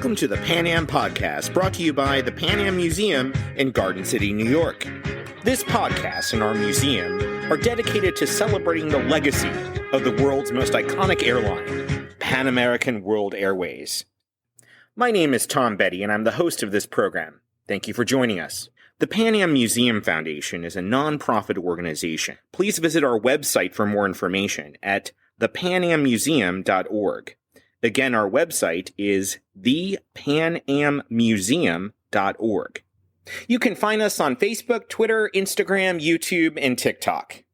Welcome to the Pan Am Podcast, brought to you by the Pan Am Museum in Garden City, New York. This podcast and our museum are dedicated to celebrating the legacy of the world's most iconic airline, Pan American World Airways. My name is Tom Betti, and I'm the host of this program. Thank you for joining us. The Pan Am Museum Foundation is a non-profit organization. Please visit our website for more information at thepanammuseum.org. Again, our website is thepanammuseum.org. You can find us on Facebook, Twitter, Instagram, YouTube, and TikTok.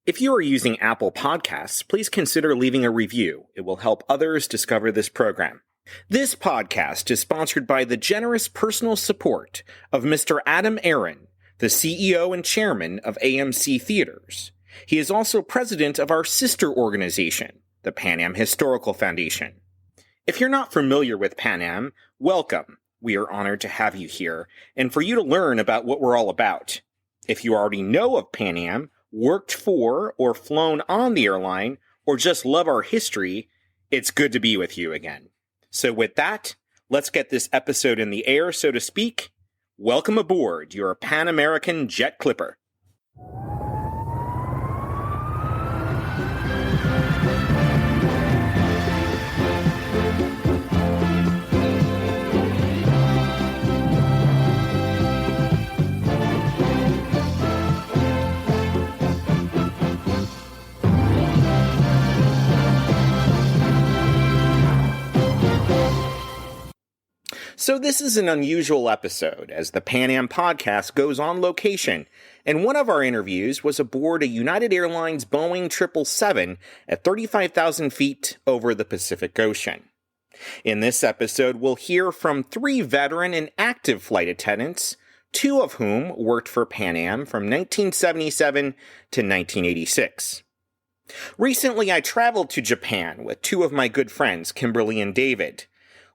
If you are using Apple Podcasts, please consider leaving a review. It will help others discover this program. This podcast is sponsored by the generous personal support of Mr. Adam Aaron, the CEO and chairman of AMC Theaters. He is also president of our sister organization, the Pan Am Historical Foundation. If you're not familiar with Pan Am, welcome. We are honored to have you here and for you to learn about what we're all about. If you already know of Pan Am, worked for or flown on the airline, or just love our history, it's good to be with you again. So with that, let's get this episode in the air, so to speak. Welcome aboard your Pan American Jet Clipper. So this is an unusual episode, as the Pan Am Podcast goes on location, and one of our interviews was aboard a United Airlines Boeing 777 at 35,000 feet over the Pacific Ocean. In this episode, we'll hear from 3 veteran and active flight attendants, 2 of whom worked for Pan Am from 1977 to 1986. Recently, I traveled to Japan with 2 of my good friends, Kimberly and David.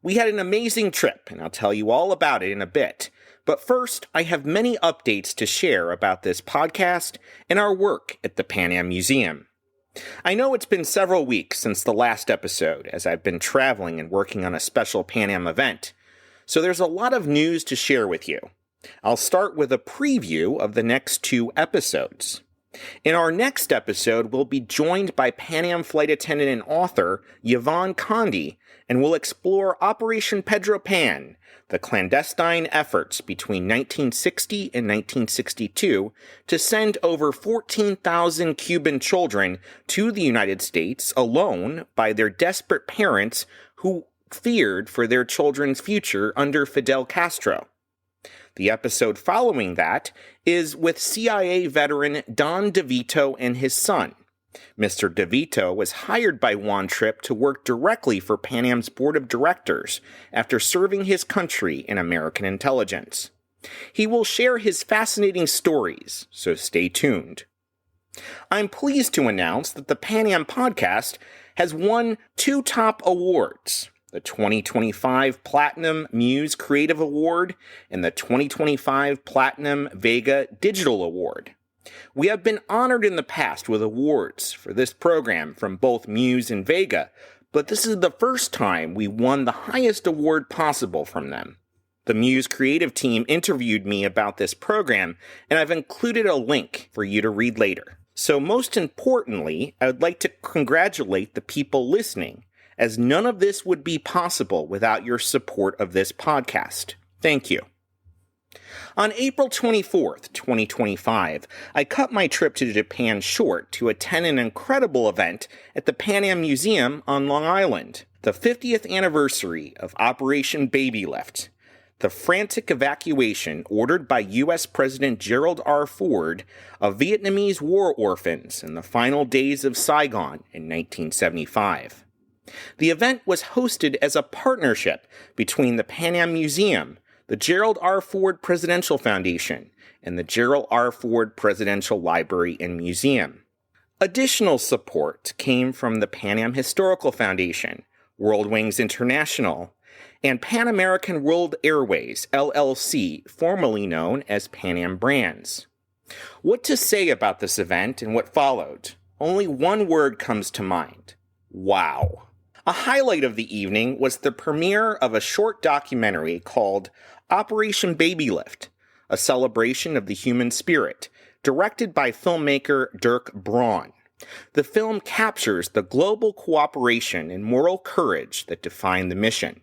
We had an amazing trip, and I'll tell you all about it in a bit. But first, I have many updates to share about this podcast and our work at the Pan Am Museum. I know it's been several weeks since the last episode, as I've been traveling and working on a special Pan Am event, so there's a lot of news to share with you. I'll start with a preview of the next 2 episodes. In our next episode, we'll be joined by Pan Am flight attendant and author Yvonne Condi, and we'll explore Operation Pedro Pan, the clandestine efforts between 1960 and 1962 to send over 14,000 Cuban children to the United States alone by their desperate parents who feared for their children's future under Fidel Castro. The episode following that is with CIA veteran Don DeVito and his son. Mr. DeVito was hired by Juan Trippe to work directly for Pan Am's board of directors after serving his country in American intelligence. He will share his fascinating stories, so stay tuned. I'm pleased to announce that the Pan Am Podcast has won 2 top awards: the 2025 Platinum Muse Creative Award and the 2025 Platinum Vega Digital Award. We have been honored in the past with awards for this program from both Muse and Vega, but this is the first time we won the highest award possible from them. The Muse creative team interviewed me about this program, and I've included a link for you to read later. So most importantly, I would like to congratulate the people listening, as none of this would be possible without your support of this podcast. Thank you. On April 24th, 2025, I cut my trip to Japan short to attend an incredible event at the Pan Am Museum on Long Island, the 50th anniversary of Operation Babylift, the frantic evacuation ordered by U.S. President Gerald R. Ford of Vietnamese war orphans in the final days of Saigon in 1975. The event was hosted as a partnership between the Pan Am Museum, the Gerald R. Ford Presidential Foundation, and the Gerald R. Ford Presidential Library and Museum. Additional support came from the Pan Am Historical Foundation, World Wings International, and Pan American World Airways, LLC, formerly known as Pan Am Brands. What to say about this event and what followed? Only one word comes to mind: wow. A highlight of the evening was the premiere of a short documentary called Operation Babylift, a celebration of the human spirit, directed by filmmaker Dirk Braun. The film captures the global cooperation and moral courage that define the mission.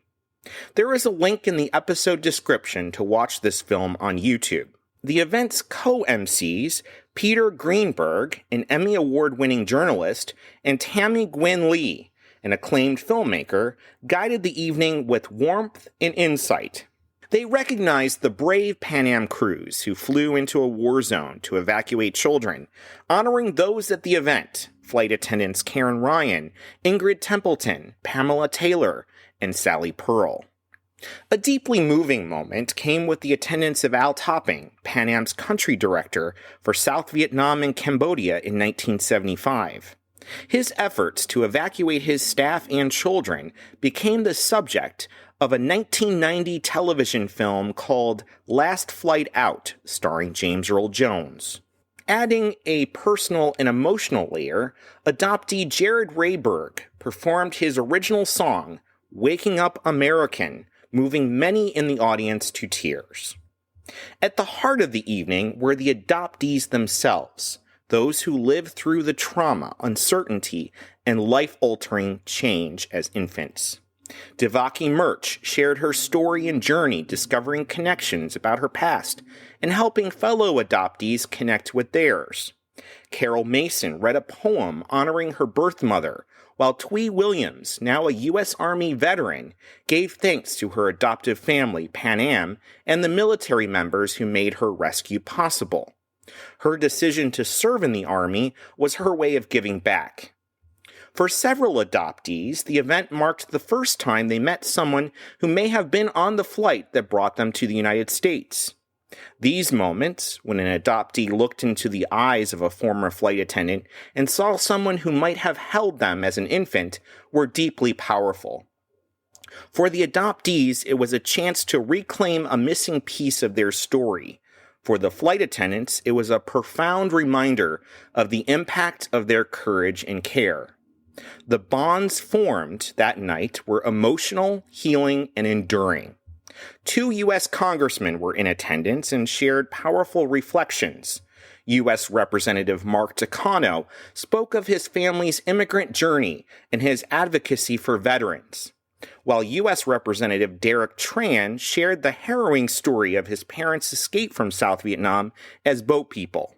There is a link in the episode description to watch this film on YouTube. The event's co-MCs, Peter Greenberg, an Emmy Award-winning journalist, and Tammy Gwynn Lee, an acclaimed filmmaker, guided the evening with warmth and insight. They recognized the brave Pan Am crews who flew into a war zone to evacuate children, honoring those at the event, flight attendants Karen Ryan, Ingrid Templeton, Pamela Taylor, and Sally Pearl. A deeply moving moment came with the attendance of Al Topping, Pan Am's country director for South Vietnam and Cambodia in 1975. His efforts to evacuate his staff and children became the subject of a 1990 television film called Last Flight Out, starring James Earl Jones. Adding a personal and emotional layer, adoptee Jared Rayberg performed his original song, Waking Up American, moving many in the audience to tears. At the heart of the evening were the adoptees themselves, those who lived through the trauma, uncertainty, and life-altering change as infants. Devaki Murch shared her story and journey discovering connections about her past and helping fellow adoptees connect with theirs. Carol Mason read a poem honoring her birth mother, while Twee Williams, now a U.S. Army veteran, gave thanks to her adoptive family, Pan Am, and the military members who made her rescue possible. Her decision to serve in the Army was her way of giving back. For several adoptees, the event marked the first time they met someone who may have been on the flight that brought them to the United States. These moments, when an adoptee looked into the eyes of a former flight attendant and saw someone who might have held them as an infant, were deeply powerful. For the adoptees, it was a chance to reclaim a missing piece of their story. For the flight attendants, it was a profound reminder of the impact of their courage and care. The bonds formed that night were emotional, healing, and enduring. 2 U.S. congressmen were in attendance and shared powerful reflections. U.S. Representative Mark Takano spoke of his family's immigrant journey and his advocacy for veterans, while U.S. Representative Derek Tran shared the harrowing story of his parents' escape from South Vietnam as boat people.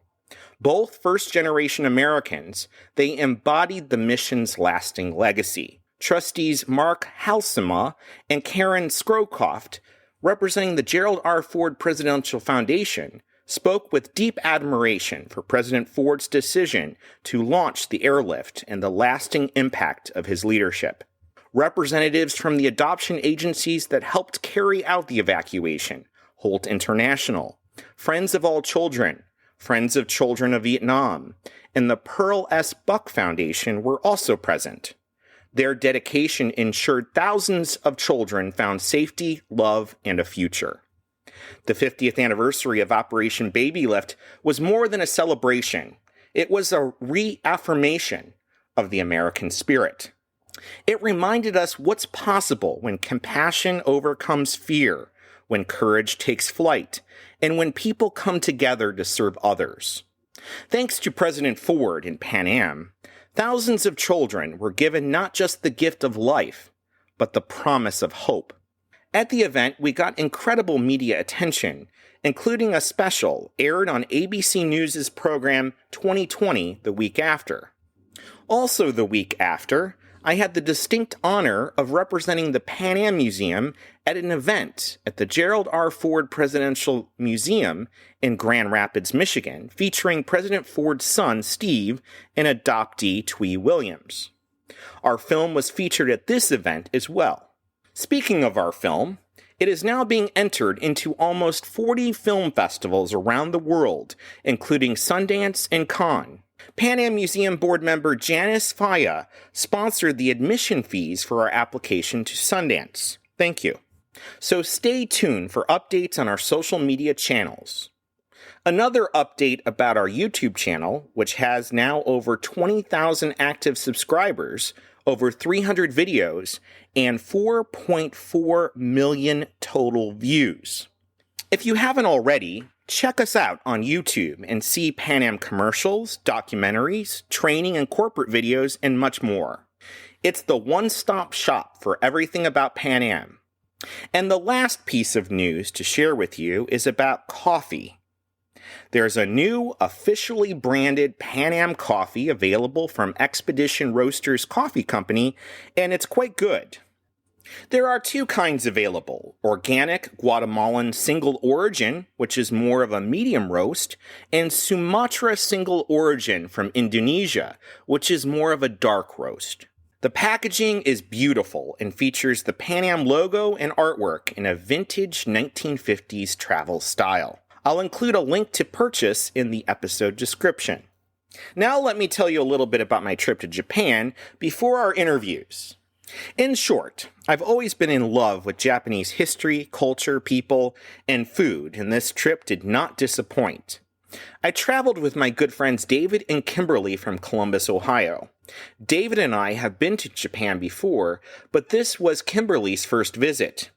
Both first-generation Americans, they embodied the mission's lasting legacy. Trustees Mark Halsema and Karen Scrowcroft, representing the Gerald R. Ford Presidential Foundation, spoke with deep admiration for President Ford's decision to launch the airlift and the lasting impact of his leadership. Representatives from the adoption agencies that helped carry out the evacuation, Holt International, Friends of All Children, Friends of Children of Vietnam, and the Pearl S. Buck Foundation were also present. Their dedication ensured thousands of children found safety, love, and a future. The 50th anniversary of Operation Babylift was more than a celebration. It was a reaffirmation of the American spirit. It reminded us what's possible when compassion overcomes fear, when courage takes flight, and when people come together to serve others. Thanks to President Ford and Pan Am, thousands of children were given not just the gift of life, but the promise of hope. At the event, we got incredible media attention, including a special aired on ABC News' program 2020 the week after. Also the week after, I had the distinct honor of representing the Pan Am Museum at an event at the Gerald R. Ford Presidential Museum in Grand Rapids, Michigan, featuring President Ford's son, Steve, and adoptee Twee Williams. Our film was featured at this event as well. Speaking of our film, it is now being entered into almost 40 film festivals around the world, including Sundance and Cannes. Pan Am Museum board member Janice Faya sponsored the admission fees for our application to Sundance. Thank you. So stay tuned for updates on our social media channels. Another update about our YouTube channel, which has now over 20,000 active subscribers, over 300 videos, and 4.4 million total views. If you haven't already, check us out on YouTube and see Pan Am commercials, documentaries, training and corporate videos, and much more. It's the one-stop shop for everything about Pan Am. And the last piece of news to share with you is about coffee. There's a new, officially branded Pan Am coffee available from Expedition Roasters Coffee Company, and it's quite good. There are two kinds available: organic Guatemalan single origin, which is more of a medium roast, and Sumatra single origin from Indonesia, which is more of a dark roast. The packaging is beautiful and features the Pan Am logo and artwork in a vintage 1950s travel style. I'll include a link to purchase in the episode description. Now let me tell you a little bit about my trip to Japan before our interviews. In short, I've always been in love with Japanese history, culture, people, and food, and this trip did not disappoint. I traveled with my good friends David and Kimberly from Columbus, Ohio. David and I have been to Japan before, but this was Kimberly's first visit.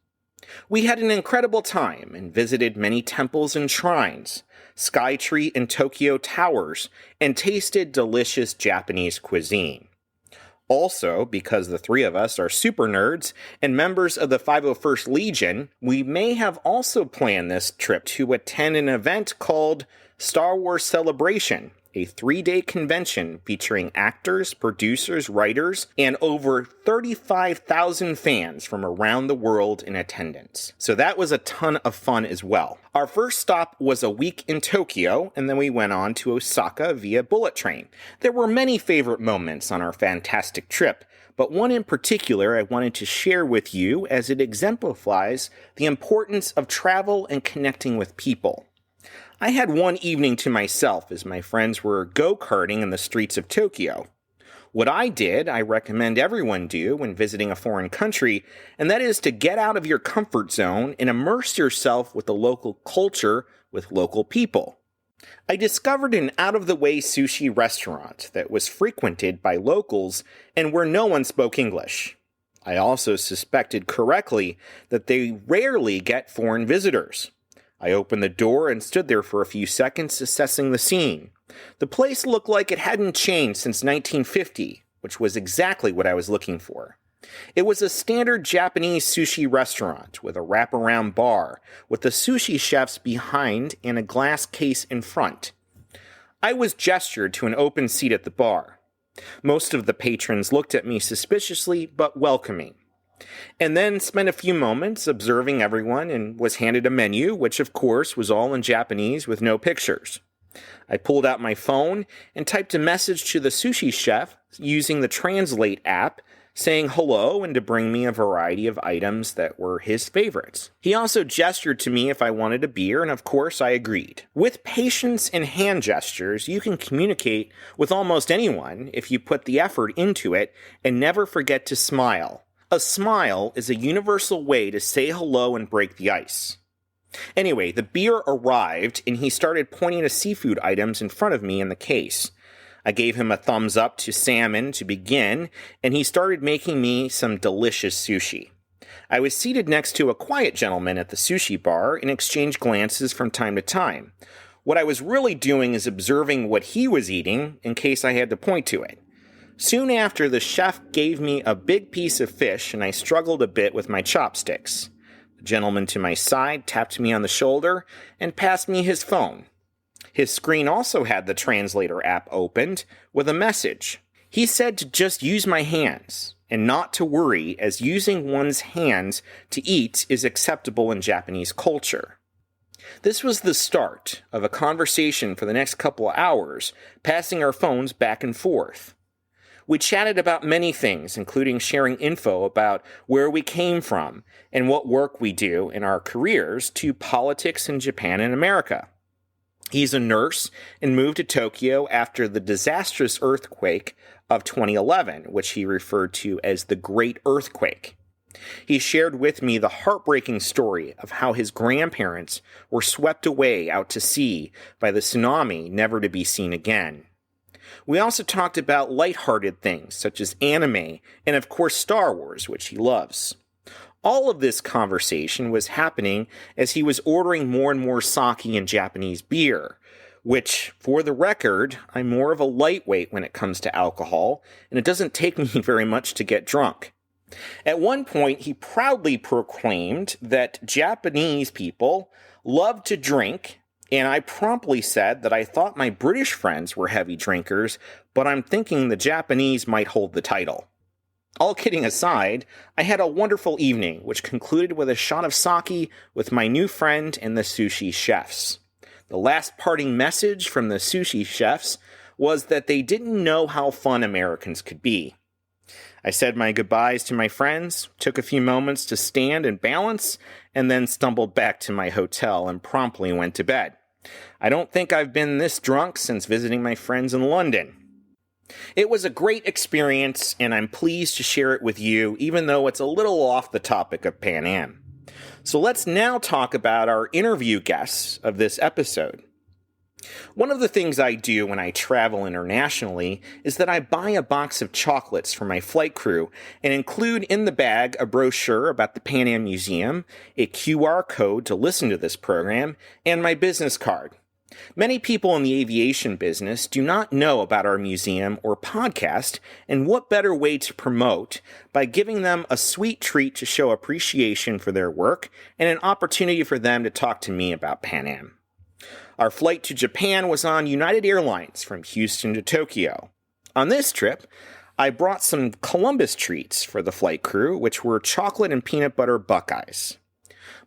We had an incredible time and visited many temples and shrines, Skytree and Tokyo Towers, and tasted delicious Japanese cuisine. Also, because the three of us are super nerds and members of the 501st Legion, we may have also planned this trip to attend an event called Star Wars Celebration, a 3-day convention featuring actors, producers, writers, and over 35,000 fans from around the world in attendance. So that was a ton of fun as well. Our first stop was a week in Tokyo, and then we went on to Osaka via bullet train. There were many favorite moments on our fantastic trip, but one in particular I wanted to share with you as it exemplifies the importance of travel and connecting with people. I had one evening to myself as my friends were go-karting in the streets of Tokyo. What I did, I recommend everyone do when visiting a foreign country, and that is to get out of your comfort zone and immerse yourself with the local culture with local people. I discovered an out-of-the-way sushi restaurant that was frequented by locals and where no one spoke English. I also suspected correctly that they rarely get foreign visitors. I opened the door and stood there for a few seconds assessing the scene. The place looked like it hadn't changed since 1950, which was exactly what I was looking for. It was a standard Japanese sushi restaurant with a wraparound bar, with the sushi chefs behind and a glass case in front. I was gestured to an open seat at the bar. Most of the patrons looked at me suspiciously but welcoming, and then spent a few moments observing everyone and was handed a menu, which of course was all in Japanese with no pictures. I pulled out my phone and typed a message to the sushi chef using the Translate app, saying hello and to bring me a variety of items that were his favorites. He also gestured to me if I wanted a beer, and of course I agreed. With patience and hand gestures, you can communicate with almost anyone if you put the effort into it and never forget to smile. A smile is a universal way to say hello and break the ice. Anyway, the beer arrived, and he started pointing to seafood items in front of me in the case. I gave him a thumbs up to salmon to begin, and he started making me some delicious sushi. I was seated next to a quiet gentleman at the sushi bar and exchanged glances from time to time. What I was really doing is observing what he was eating in case I had to point to it. Soon after, the chef gave me a big piece of fish, and I struggled a bit with my chopsticks. The gentleman to my side tapped me on the shoulder and passed me his phone. His screen also had the translator app opened with a message. He said to just use my hands and not to worry, as using one's hands to eat is acceptable in Japanese culture. This was the start of a conversation for the next couple of hours, passing our phones back and forth. We chatted about many things, including sharing info about where we came from and what work we do in our careers, to politics in Japan and America. He's a nurse and moved to Tokyo after the disastrous earthquake of 2011, which he referred to as the Great Earthquake. He shared with me the heartbreaking story of how his grandparents were swept away out to sea by the tsunami, never to be seen again. We also talked about lighthearted things such as anime and, of course, Star Wars, which he loves. All of this conversation was happening as he was ordering more and more sake and Japanese beer, which, for the record, I'm more of a lightweight when it comes to alcohol, and it doesn't take me very much to get drunk. At one point, he proudly proclaimed that Japanese people love to drink, and I promptly said that I thought my British friends were heavy drinkers, but I'm thinking the Japanese might hold the title. All kidding aside, I had a wonderful evening, which concluded with a shot of sake with my new friend and the sushi chefs. The last parting message from the sushi chefs was that they didn't know how fun Americans could be. I said my goodbyes to my friends, took a few moments to stand and balance, and then stumbled back to my hotel and promptly went to bed. I don't think I've been this drunk since visiting my friends in London. It was a great experience, and I'm pleased to share it with you, even though it's a little off the topic of Pan Am. So let's now talk about our interview guests of this episode. One of the things I do when I travel internationally is that I buy a box of chocolates for my flight crew and include in the bag a brochure about the Pan Am Museum, a QR code to listen to this program, and my business card. Many people in the aviation business do not know about our museum or podcast, and what better way to promote by giving them a sweet treat to show appreciation for their work and an opportunity for them to talk to me about Pan Am. Our flight to Japan was on United Airlines from Houston to Tokyo. On this trip, I brought some Columbus treats for the flight crew, which were chocolate and peanut butter Buckeyes.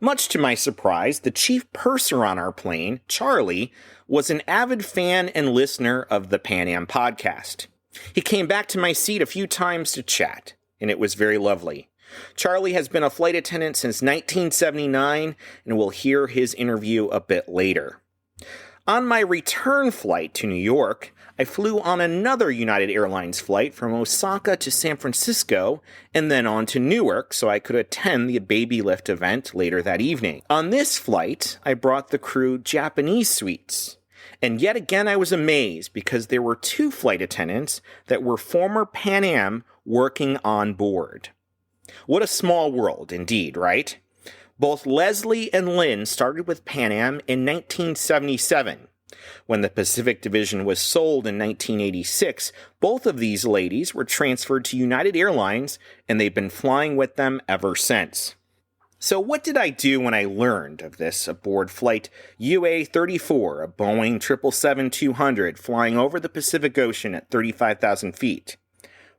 Much to my surprise, the chief purser on our plane, Charlie, was an avid fan and listener of the Pan Am podcast. He came back to my seat a few times to chat, and it was very lovely. Charlie has been a flight attendant since 1979, and we'll hear his interview a bit later. On my return flight to New York, I flew on another United Airlines flight from Osaka to San Francisco and then on to Newark so I could attend the Babylift event later that evening. On this flight, I brought the crew Japanese sweets. And yet again I was amazed because there were two flight attendants that were former Pan Am working on board. What a small world indeed, right? Both Leslie and Lynn started with Pan Am in 1977. When the Pacific Division was sold in 1986, both of these ladies were transferred to United Airlines, and they've been flying with them ever since. So what did I do when I learned of this aboard flight UA-34, a Boeing 777-200 flying over the Pacific Ocean at 35,000 feet?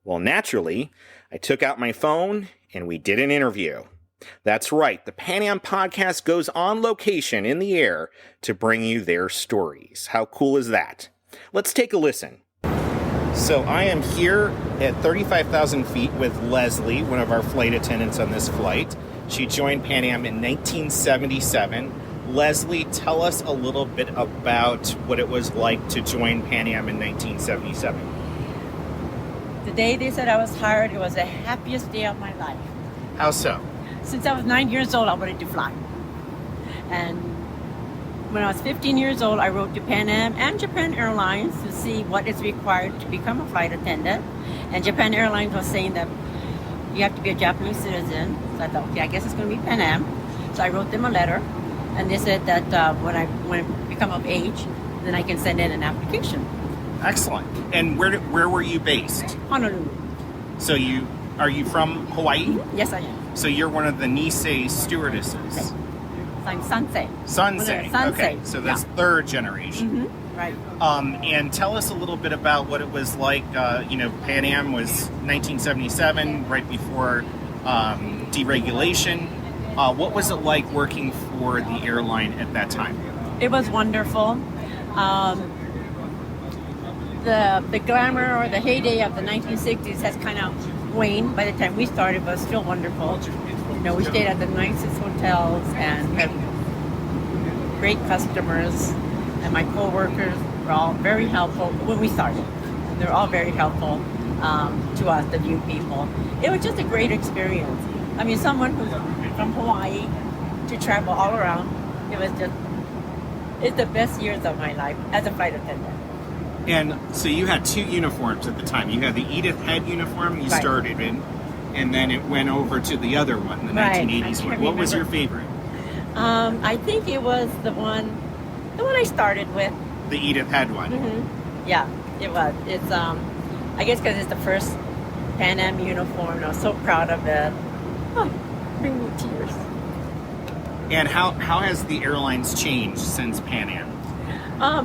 Well, naturally, I took out my phone and we did an interview. That's right, the Pan Am podcast goes on location in the air to bring you their stories. How cool is that? Let's take a listen. So I am here at 35,000 feet with Leslie, one of our flight attendants on this flight. She joined Pan Am in 1977. Leslie, tell us a little bit about what it was like to join Pan Am in 1977. The day they said I was hired, it was the happiest day of my life. How so? Since I was 9 years old, I wanted to fly. And when I was 15 years old, I wrote to Pan Am and Japan Airlines to see what is required to become a flight attendant. And Japan Airlines was saying that you have to be a Japanese citizen. So I thought, okay, I guess it's going to be Pan Am. So I wrote them a letter, and they said that when I become of age, then I can send in an application. Excellent. And where were you based? Honolulu. So are you from Hawaii? Yes, I am. So you're one of the Nisei stewardesses. I'm Sansei. Sansei. Okay, so that's third generation. Mm-hmm. Right. And tell us a little bit about what it was like. Pan Am was 1977, right before deregulation. What was it like working for the airline at that time? It was wonderful. The glamour or the heyday of the 1960s has kind of waned. By the time we started, but still wonderful. We stayed at the nicest hotels and had great customers, and my co-workers were all very helpful when we started. They're all very helpful to us, the new people. It was just a great experience. I mean, someone who's from Hawaii to travel all around, it's the best years of my life as a flight attendant. And so you had two uniforms at the time. You had the Edith Head uniform you Right. started in, and then it went over to the other one, the Right. 1980s I one. can't What was your remember. favorite? I think it was the one I started with. The Edith Head one. Yeah, it was. It's I guess because it's the first Pan Am uniform. I was so proud of it. Oh, bring me tears. And how has the airlines changed since Pan Am?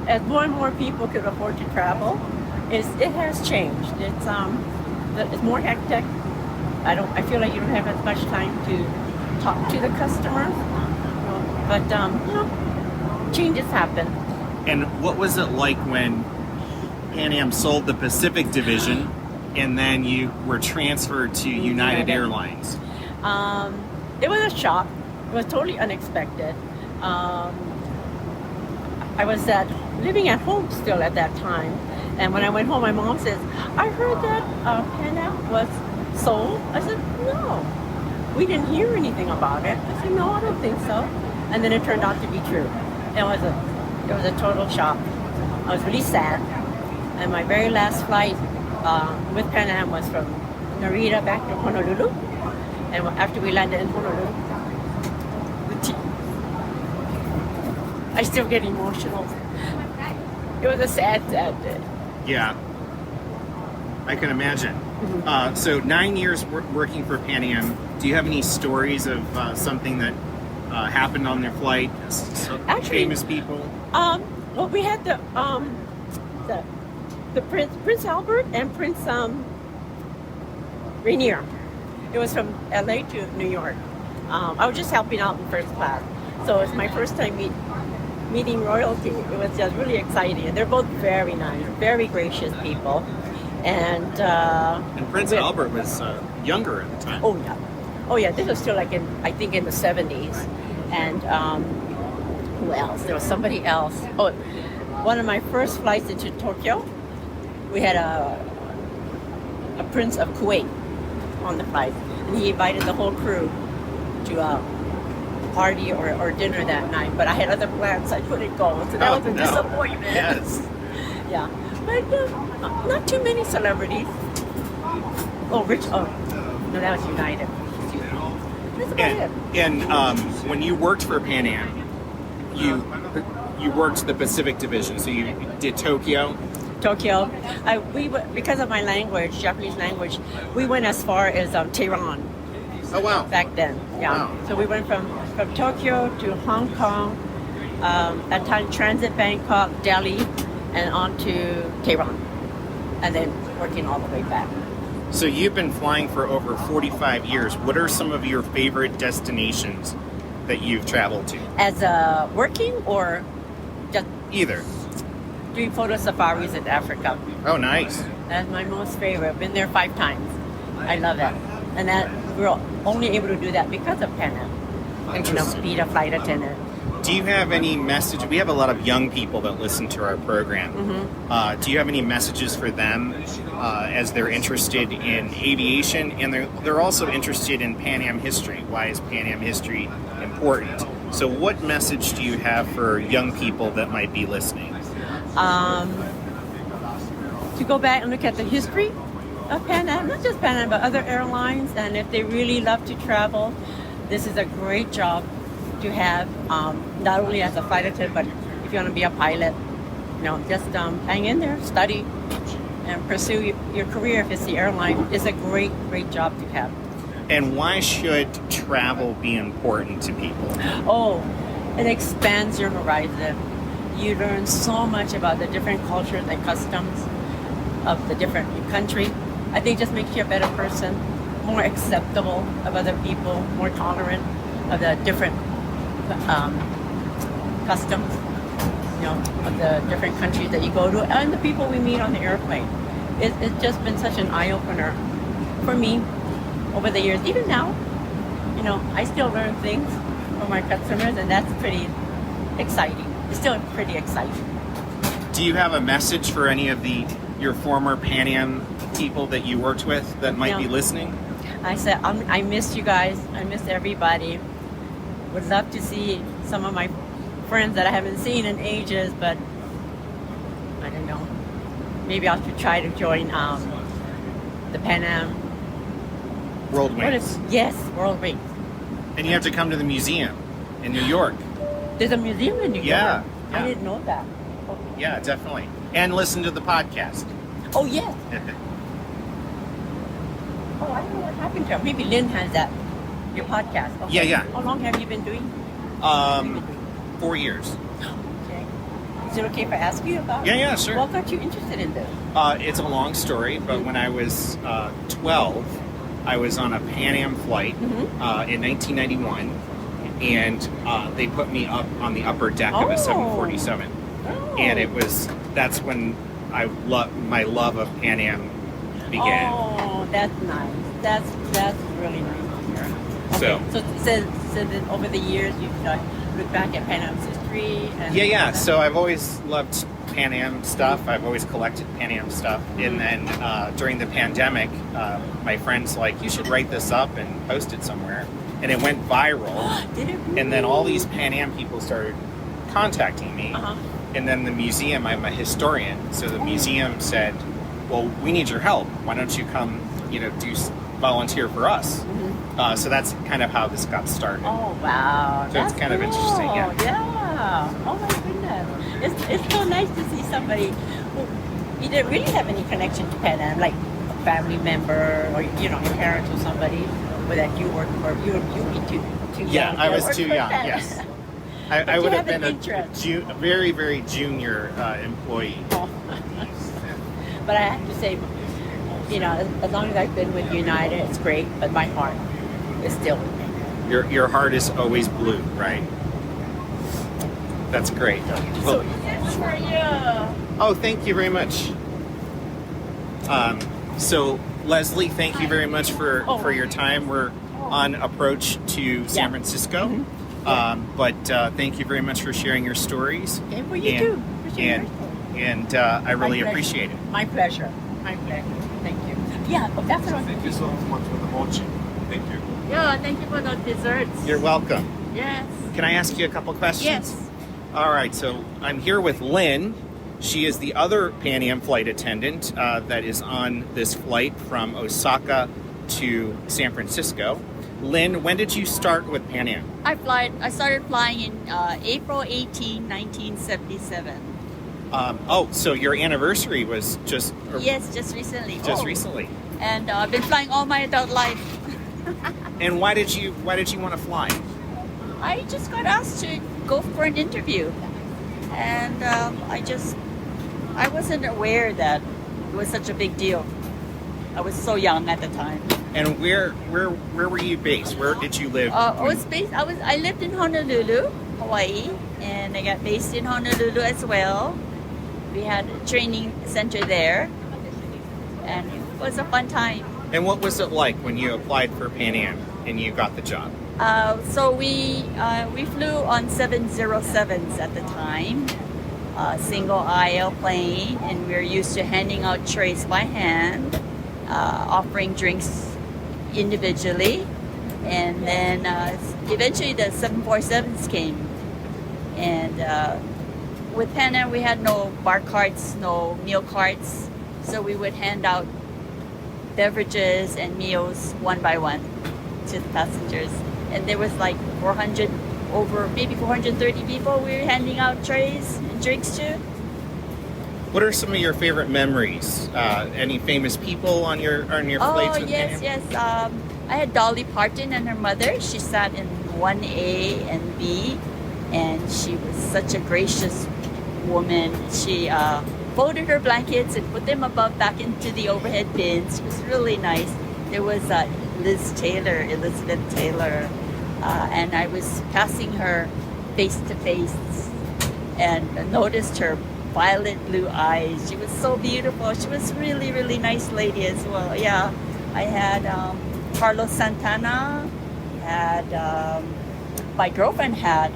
As more and more people could afford to travel, it has changed. It's more hectic. I feel like you don't have as much time to talk to the customers. But changes happen. And what was it like when Pan Am sold the Pacific division and then you were transferred to United Airlines? It was a shock. It was totally unexpected. I was living at home still at that time, and when I went home, my mom says, "I heard that Pan Am was sold." I said, "No, we didn't hear anything about it." I said, "No, I don't think so." And then it turned out to be true. It was a total shock. I was really sad. And my very last flight with Pan Am was from Narita back to Honolulu. And after we landed in Honolulu, I still get emotional. It was a sad day. Yeah, I can imagine. So 9 years working for Pan Am. Do you have any stories of something that happened on their flight? Actually, famous people? Well, we had the Prince Albert and Prince Rainier. It was from LA to New York. I was just helping out in first class, so it's my first time meeting royalty. It was just really exciting, and they're both very nice, very gracious people. And Prince Albert was younger at the time. Oh yeah. This was still like I think in the 70s. And who else? There was somebody else. Oh, one of my first flights into Tokyo, we had a Prince of Kuwait on the flight, and he invited the whole crew to a party or dinner that night. But I had other plans, I couldn't go, so that was a disappointment. Yes. Yeah, but not too many celebrities. Oh, Rich. Oh, no, that was United. That's about it. And when you worked for Pan Am, you worked the Pacific division, so you did Tokyo. Because of my language, Japanese language, we went as far as Tehran. Oh wow! Back then, yeah. Wow. So we went from Tokyo to Hong Kong, at time transit Bangkok, Delhi, and on to Tehran, and then working all the way back. So you've been flying for over 45 years. What are some of your favorite destinations that you've traveled to? As working or just Either. doing photo safaris in Africa. Oh, nice. That's my most favorite. I've been there 5 times. I love it. And that we're only able to do that because of Pan Am. Interesting. Be a flight attendant. Do you have any message? We have a lot of young people that listen to our program. Do you have any messages for them as they're interested in aviation, and they're also interested in Pan Am history? Why is Pan Am history important? So what message do you have for young people that might be listening? To go back and look at the history of Pan Am, not just Pan Am, but other airlines, and if they really love to travel, this is a great job to have, not only as a flight attendant, but if you want to be a pilot, just hang in there, study, and pursue your career if it's the airline. It's a great, great job to have. And why should travel be important to people? Oh, it expands your horizon. You learn so much about the different cultures and customs of the different country. I think it just makes you a better person, more acceptable of other people, more tolerant of the different customs, of the different countries that you go to, and the people we meet on the airplane. It's just been such an eye-opener for me over the years. Even now, I still learn things from my customers, and that's pretty exciting. It's still pretty exciting. Do you have a message for any of your former Pan Am people that you worked with that might be listening? I said, I miss you guys. I miss everybody. Would love to see some of my friends that I haven't seen in ages, but I don't know. maybe I should try to join the Pan Am. World Wings. Yes, World Wings. And you have to come to the museum in New York. There's a museum in New York. Yeah. I didn't know that. Oh. Yeah, definitely. And listen to the podcast. Oh, yes. Oh, I don't know what happened to her. Maybe Lynn has that. Your podcast. Okay. Yeah. How long have you been doing? 4 years. Okay. Is it okay if I ask you about it? Yeah, sure. What got you interested in this? It's a long story, but when I was 12, I was on a Pan Am flight in 1991, and they put me up on the upper deck of a 747. Oh. And that's when my love of Pan Am began. Oh, that's nice. That's really nice to hear. Okay. So then over the years you've looked back at Pan Am's history and Yeah. So I've always loved Pan Am stuff. I've always collected Pan Am stuff. And then during the pandemic, my friend's like, you should write this up and post it somewhere. And it went viral. Did it really? And then all these Pan Am people started contacting me. And then the museum, I'm a historian, so the museum said, well, we need your help. Why don't you come, volunteer for us? So that's kind of how this got started. Oh, wow. So That's it's kind of cool. interesting, yeah. Yeah. Oh, my goodness. It's so nice to see somebody who you didn't really have any connection to Pan Am, like a family member or, your parents or somebody, but that you worked for. You would be too young. Yeah, I was work too for young, Pan Am. yes. I would have been a very, very junior employee. Oh. But I have to say, as long as I've been with United, it's great, but my heart is still with me. Your heart is always blue, right? That's great. So, yes, for you. Oh, thank you very much. So, Leslie, thank you very much for your time. We're on approach to San Francisco. But thank you very much for sharing your stories. Okay, well, you too. And I really appreciate it. My pleasure. My pleasure. Thank you. Yeah, that's what Thank you so much for the watching. Thank you. Yeah, thank you for the desserts. You're welcome. Yes. Can I ask you a couple questions? Yes. All right, so I'm here with Lynn. She is the other Pan Am flight attendant that is on this flight from Osaka to San Francisco. Lynn, when did you start with Pan Am? I started flying in April 18, 1977. So your anniversary was just... Yes, just recently. Just recently. And I've been flying all my adult life. And why did you want to fly? I just got asked to go for an interview. And I wasn't aware that it was such a big deal. I was so young at the time. And where were you based? Where did you live? I lived in Honolulu, Hawaii, and I got based in Honolulu as well. We had a training center there, and it was a fun time. And what was it like when you applied for Pan Am and you got the job? So we flew on 707s at the time, single aisle plane, and we were used to handing out trays by hand, offering drinks individually, and then eventually the 747s came, and with Pan Am we had no bar carts, no meal carts, so we would hand out beverages and meals one by one to the passengers, and there was like 430 people we were handing out trays and drinks to. What are some of your favorite memories? Any famous people on your flights with Pan Am? Yes. I had Dolly Parton and her mother. She sat in 1A and B, and she was such a gracious woman. She folded her blankets and put them back into the overhead bins. It was really nice. There was Elizabeth Taylor, and I was passing her face to face and noticed her violet blue eyes. She was so beautiful. She was really, really nice lady as well. Yeah, I had Carlos Santana. My girlfriend had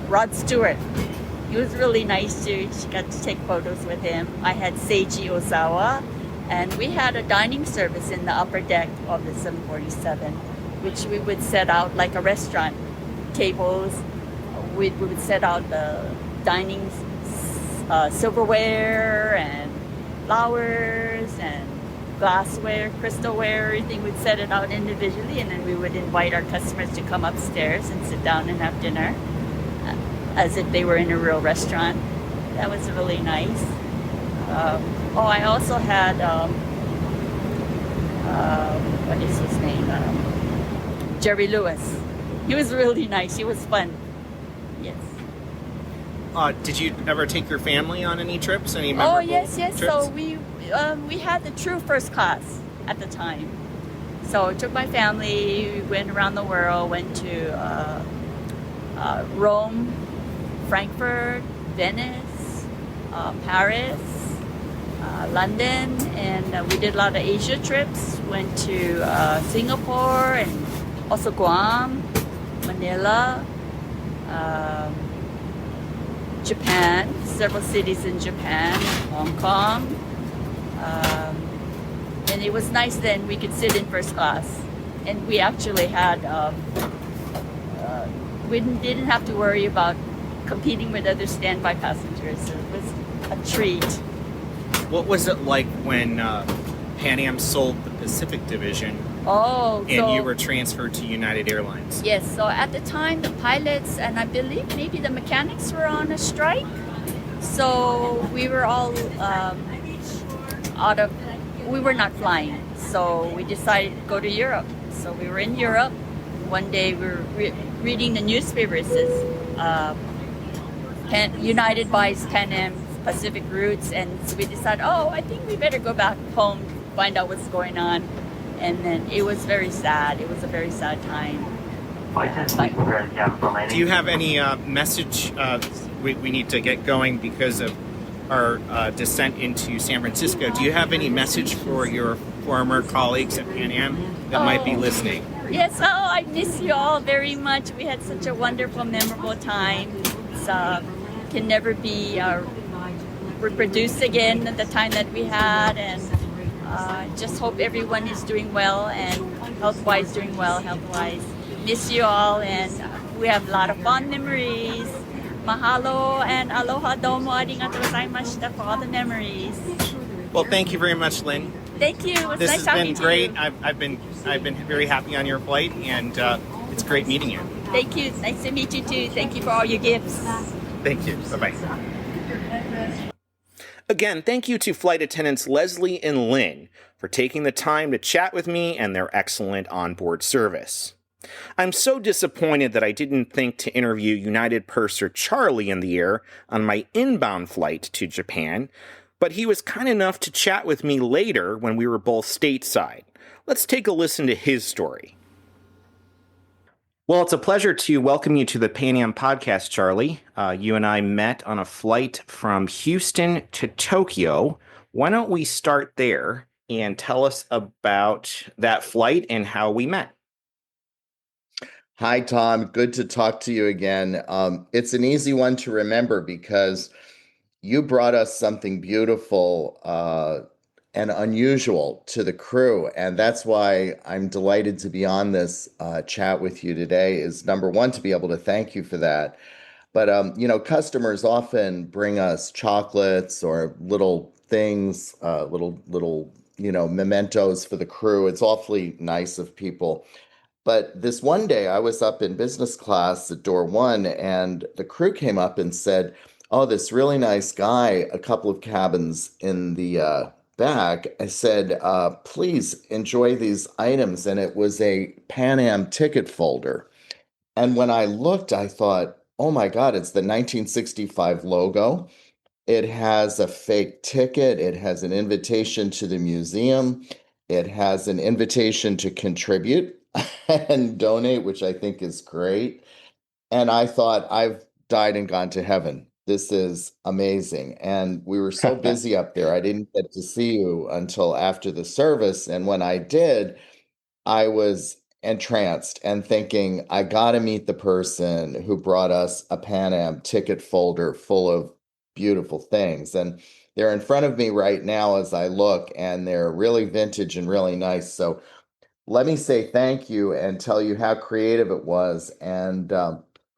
Rod Stewart. He was really nice too. She got to take photos with him. I had Seiji Ozawa, and we had a dining service in the upper deck of the 747, which we would set out like a restaurant. Tables, we would set out the dining silverware and flowers and glassware, crystalware, everything. We'd set it out individually, and then we would invite our customers to come upstairs and sit down and have dinner as if they were in a real restaurant. That was really nice. I also had, what is his name? Jerry Lewis. He was really nice. He was fun. Yes. Did you ever take your family on any trips? Any memorable yes. trips? So we had the true first class at the time. So I took my family. We went around the world. Went to Rome, Frankfurt, Venice, Paris, London, and we did a lot of Asia trips. Went to Singapore and also Guam, Manila, Japan, several cities in Japan, Hong Kong. And it was nice then we could sit in first class. And we actually had, we didn't have to worry about competing with other standby passengers. So it was a treat. What was it like when Pan Am sold the Pacific Division and you were transferred to United Airlines? Yes, so at the time the pilots and I believe maybe the mechanics were on a strike. So we were all we were not flying. So we decided to go to Europe. So we were in Europe. One day we were reading the newspaper. It says United buys Pan Am Pacific routes, and so we decided, I think we better go back home, find out what's going on. And then it was very sad. It was a very sad time. Do you have any message? We need to get going because of our descent into San Francisco. Do you have any message for your former colleagues at Pan Am that might be listening? Yes, I miss you all very much. We had such a wonderful, memorable time. It can never be reproduced again at the time that we had, and just hope everyone is doing well and health-wise doing well, health-wise. Miss you all, and we have a lot of fond memories. Mahalo and aloha domo arigatou gozaimashita for all the memories. Well, thank you very much, Lynn. Thank you. It was this nice has been talking great. to you. I've been very happy on your flight, and it's great meeting you. Thank you. Nice to meet you too. Thank you for all your gifts. Thank you. Bye-bye. Again, thank you to flight attendants Leslie and Lynn for taking the time to chat with me and their excellent onboard service. I'm so disappointed that I didn't think to interview United purser Charlie in the air on my inbound flight to Japan, but he was kind enough to chat with me later when we were both stateside. Let's take a listen to his story. Well, it's a pleasure to welcome you to the Pan Am podcast, Charlie. You and I met on a flight from Houston to Tokyo. Why don't we start there and tell us about that flight and how we met? Hi, Tom. Good to talk to you again. It's an easy one to remember because you brought us something beautiful and unusual to the crew. And that's why I'm delighted to be on this chat with you today is number one, to be able to thank you for that. But, customers often bring us chocolates or little things, little mementos for the crew. It's awfully nice of people. But this one day I was up in business class at door one, and the crew came up and said, "Oh, this really nice guy, a couple of cabins in the back." I said, "Please enjoy these items." And it was a Pan Am ticket folder. And when I looked, I thought, oh my God, it's the 1965 logo. It has a fake ticket. It has an invitation to the museum. It has an invitation to contribute and donate, which I think is great. And I thought, I've died and gone to heaven. This is amazing. And we were so busy up there, I didn't get to see you until after the service. And when I did, I was entranced and thinking, I got to meet the person who brought us a Pan Am ticket folder full of beautiful things. And they're in front of me right now as I look, and they're really vintage and really nice. So let me say thank you and tell you how creative it was. And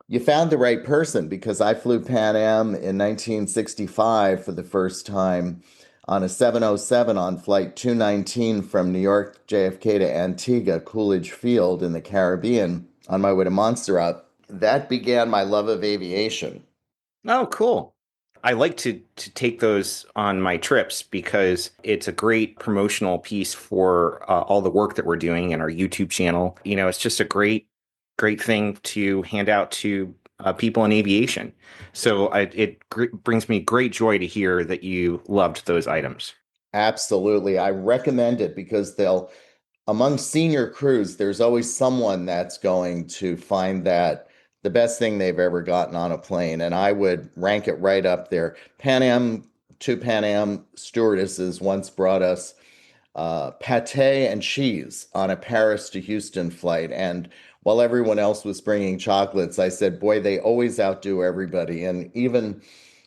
You found the right person because I flew Pan Am in 1965 for the first time on a 707 on flight 219 from New York JFK to Antigua Coolidge Field in the Caribbean on my way to Montserrat. That began my love of aviation. Oh, cool. I like to take those on my trips because it's a great promotional piece for all the work that we're doing in our YouTube channel. It's just a great thing to hand out to people in aviation. So brings me great joy to hear that you loved those items. Absolutely. I recommend it because among senior crews, there's always someone that's going to find that the best thing they've ever gotten on a plane. And I would rank it right up there. Two Pan Am stewardesses once brought us pate and cheese on a Paris to Houston flight. And while everyone else was bringing chocolates, I said, boy, they always outdo everybody. And even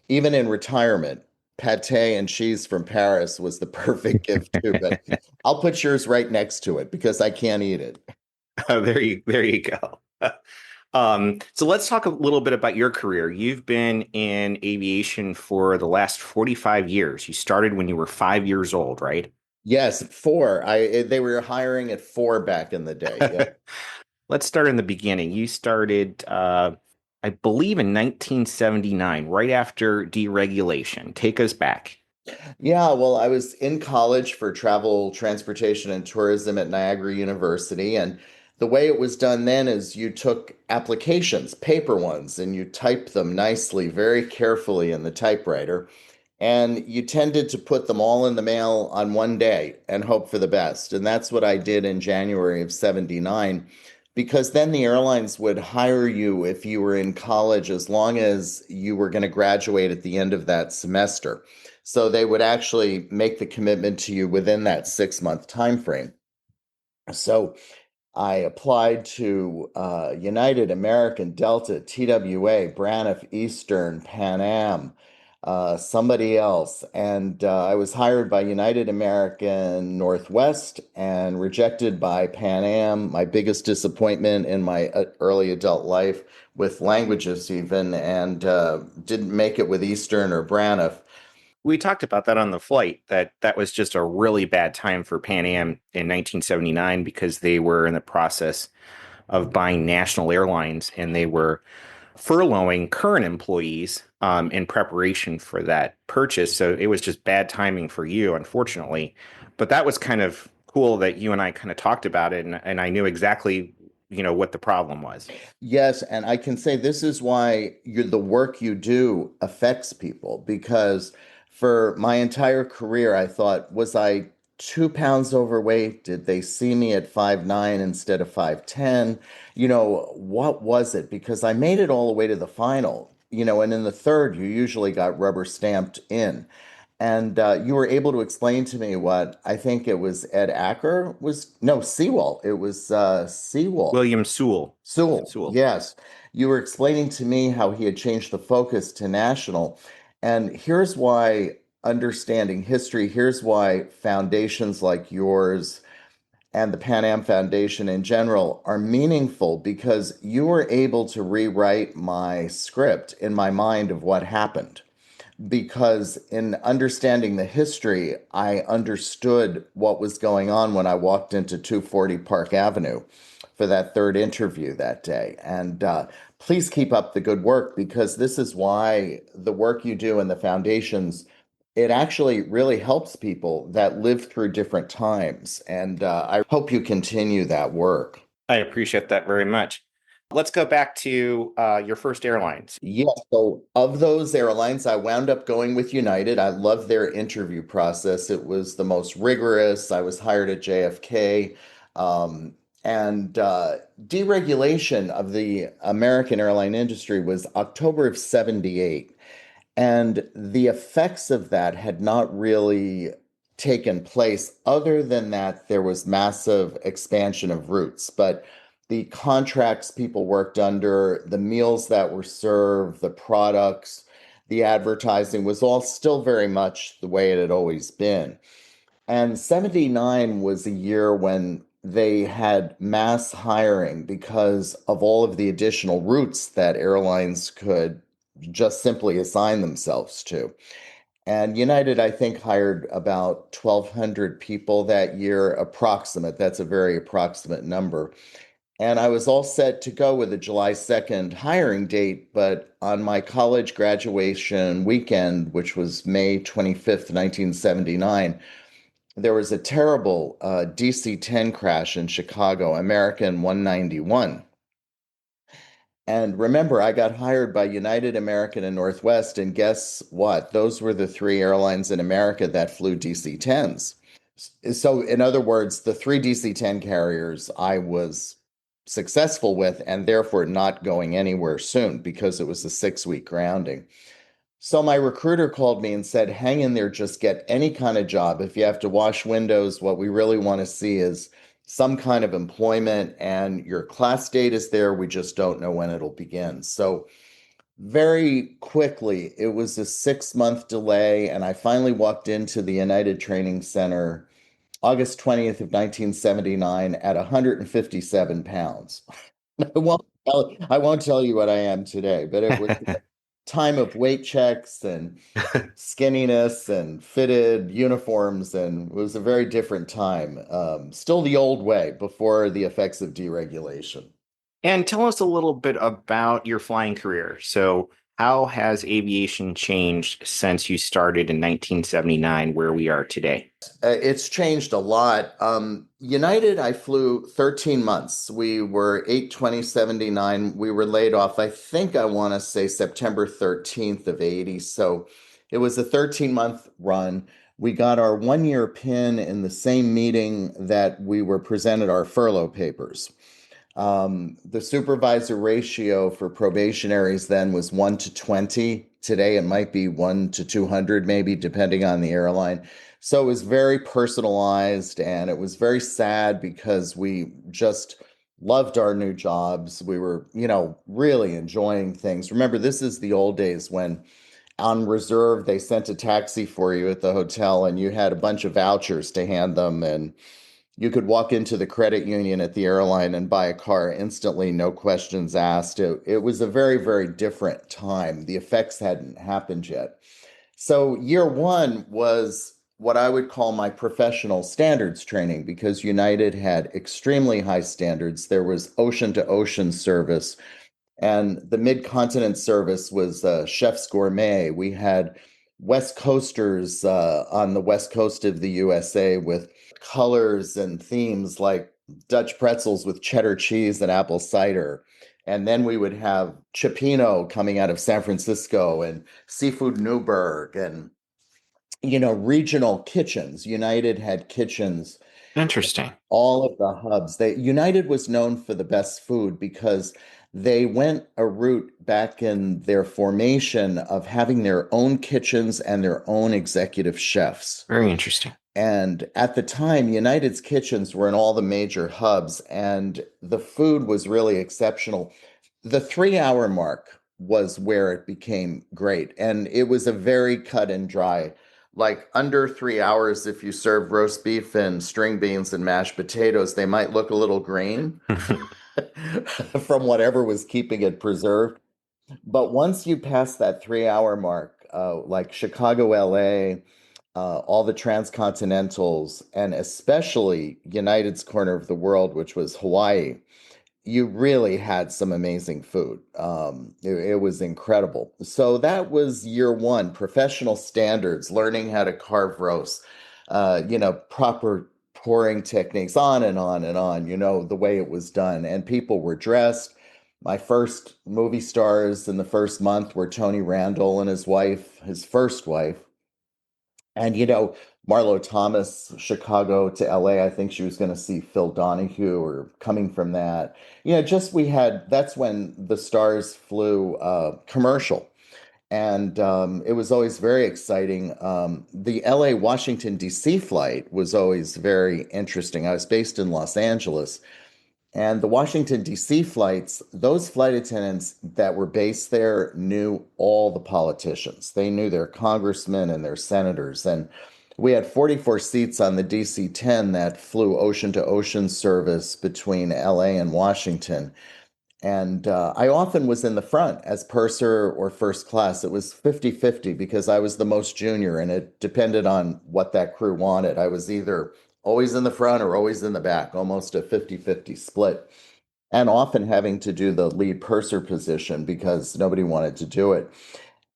in retirement, pate and cheese from Paris was the perfect gift too. But I'll put yours right next to it because I can't eat it. Oh, there you go. So let's talk a little bit about your career. You've been in aviation for the last 45 years. You started when you were 5 years old, right? Yes, four. They were hiring at four back in the day. Yeah. Let's start in the beginning. You started, I believe, in 1979, right after deregulation. Take us back. Yeah, well, I was in college for travel, transportation, and tourism at Niagara University. And the way it was done then is you took applications, paper ones, and you typed them nicely, very carefully in the typewriter. And you tended to put them all in the mail on one day and hope for the best. And that's what I did in January of 79, because then the airlines would hire you if you were in college as long as you were going to graduate at the end of that semester. So they would actually make the commitment to you within that 6 month time frame. So I applied to United, American, Delta, TWA, Braniff, Eastern, Pan Am, somebody else. And I was hired by United American Northwest and rejected by Pan Am, my biggest disappointment in my early adult life with languages even, and didn't make it with Eastern or Braniff. We talked about that on the flight, that was just a really bad time for Pan Am in 1979 because they were in the process of buying national airlines and they were furloughing current employees in preparation for that purchase. So it was just bad timing for you, unfortunately. But that was kind of cool that you and I kind of talked about it, and I knew exactly, what the problem was. Yes, and I can say this is why the work you do affects people because for my entire career, I thought, was I 2 pounds overweight? Did they see me at 5'9" instead of 5'10"? What was it? Because I made it all the way to the final, and in the third, you usually got rubber stamped in. And you were able to explain to me what I think it was Ed Acker was, no, Sewell. It was Sewell. William Sewell. Sewell, Sewell. yes. You were explaining to me how he had changed the focus to national. And here's why understanding history, here's why foundations like yours and the Pan Am Foundation in general are meaningful because you were able to rewrite my script in my mind of what happened because in understanding the history, I understood what was going on when I walked into 240 Park Avenue for that third interview that day. And please keep up the good work because this is why the work you do in the foundations, it actually really helps people that live through different times. And I hope you continue that work. I appreciate that very much. Let's go back to your first airlines. Yes. So of those airlines, I wound up going with United. I loved their interview process. It was the most rigorous. I was hired at JFK. And deregulation of the American airline industry was October of 78. And the effects of that had not really taken place, other than that there was massive expansion of routes. But the contracts people worked under, the meals that were served, the products, the advertising was all still very much the way it had always been. And 79 was a year when they had mass hiring because of all of the additional routes that airlines could just simply assign themselves to. And United, I think, hired about 1,200 people that year, approximate. That's a very approximate number. And I was all set to go with a July 2nd hiring date, but on my college graduation weekend, which was May 25th, 1979, there was a terrible DC-10 crash in Chicago, American 191. And remember, I got hired by United, American, and Northwest, and guess what? Those were the three airlines in America that flew DC-10s. So, in other words, the three DC-10 carriers I was successful with, and therefore not going anywhere soon because it was a 6-week grounding. So my recruiter called me and said, hang in there, just get any kind of job. If you have to wash windows, what we really want to see is some kind of employment, and your class date is there. We just don't know when it'll begin. So very quickly, it was a 6-month delay, and I finally walked into the United Training Center August 20th of 1979 at 157 pounds. I won't tell you what I am today, but it was a time of weight checks and skinniness and fitted uniforms, and it was a very different time. Still the old way before the effects of deregulation. And tell us a little bit about your flying career. So, how has aviation changed since you started in 1979, where we are today? It's changed a lot. United, I flew 13 months. We were 8/20/79. We were laid off, I think I want to say September 13th of 80. So it was a 13-month run. We got our 1-year pin in the same meeting that we were presented our furlough papers. The supervisor ratio for probationaries then was 1 to 20. Today it might be 1 to 200, maybe, depending on the airline. So it was very personalized, and it was very sad because we just loved our new jobs. We were, really enjoying things. Remember, this is the old days when on reserve they sent a taxi for you at the hotel, and you had a bunch of vouchers to hand them, and you could walk into the credit union at the airline and buy a car instantly, no questions asked. It was a very, very different time. The effects hadn't happened yet. So year one was what I would call my professional standards training, because United had extremely high standards. There was ocean to ocean service, and the mid-continent service was chef's gourmet. We had West Coasters on the west coast of the USA with colors and themes like Dutch pretzels with cheddar cheese and apple cider. And then we would have Cioppino coming out of San Francisco, and Seafood Newburgh, and, regional kitchens. United had kitchens. Interesting. All of the hubs. United was known for the best food because they went a route back in their formation of having their own kitchens and their own executive chefs. Very interesting. And at the time, United's kitchens were in all the major hubs, and the food was really exceptional. The 3-hour mark was where it became great, and it was a very cut and dry. Like under 3 hours, if you serve roast beef and string beans and mashed potatoes, they might look a little green from whatever was keeping it preserved. But once you pass that 3-hour mark, like Chicago, LA, all the transcontinentals, and especially United's corner of the world, which was Hawaii, you really had some amazing food. It was incredible. So that was year one, professional standards, learning how to carve roast, proper pouring techniques, on and on and on, the way it was done. And people were dressed. My first movie stars in the first month were Tony Randall and his wife, his first wife. And, Marlo Thomas, Chicago to LA, I think she was going to see Phil Donahue, or coming from that. That's when the stars flew commercial. And it was always very exciting. The LA Washington, D.C. flight was always very interesting. I was based in Los Angeles. And the Washington, D.C. flights, those flight attendants that were based there knew all the politicians. They knew their congressmen and their senators. And We had 44 seats on the DC-10 that flew ocean to ocean service between LA and Washington. And I often was in the front as purser or first class. It was 50-50 because I was the most junior and it depended on what that crew wanted. I was either always in the front or always in the back, almost a 50-50 split. And often having to do the lead purser position because nobody wanted to do it.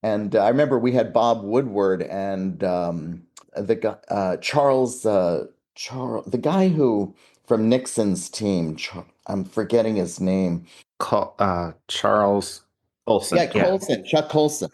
And I remember we had Bob Woodward and the guy the guy who from Nixon's team. I'm forgetting his name. Charles Olson. Yeah, Colson, Chuck Colson.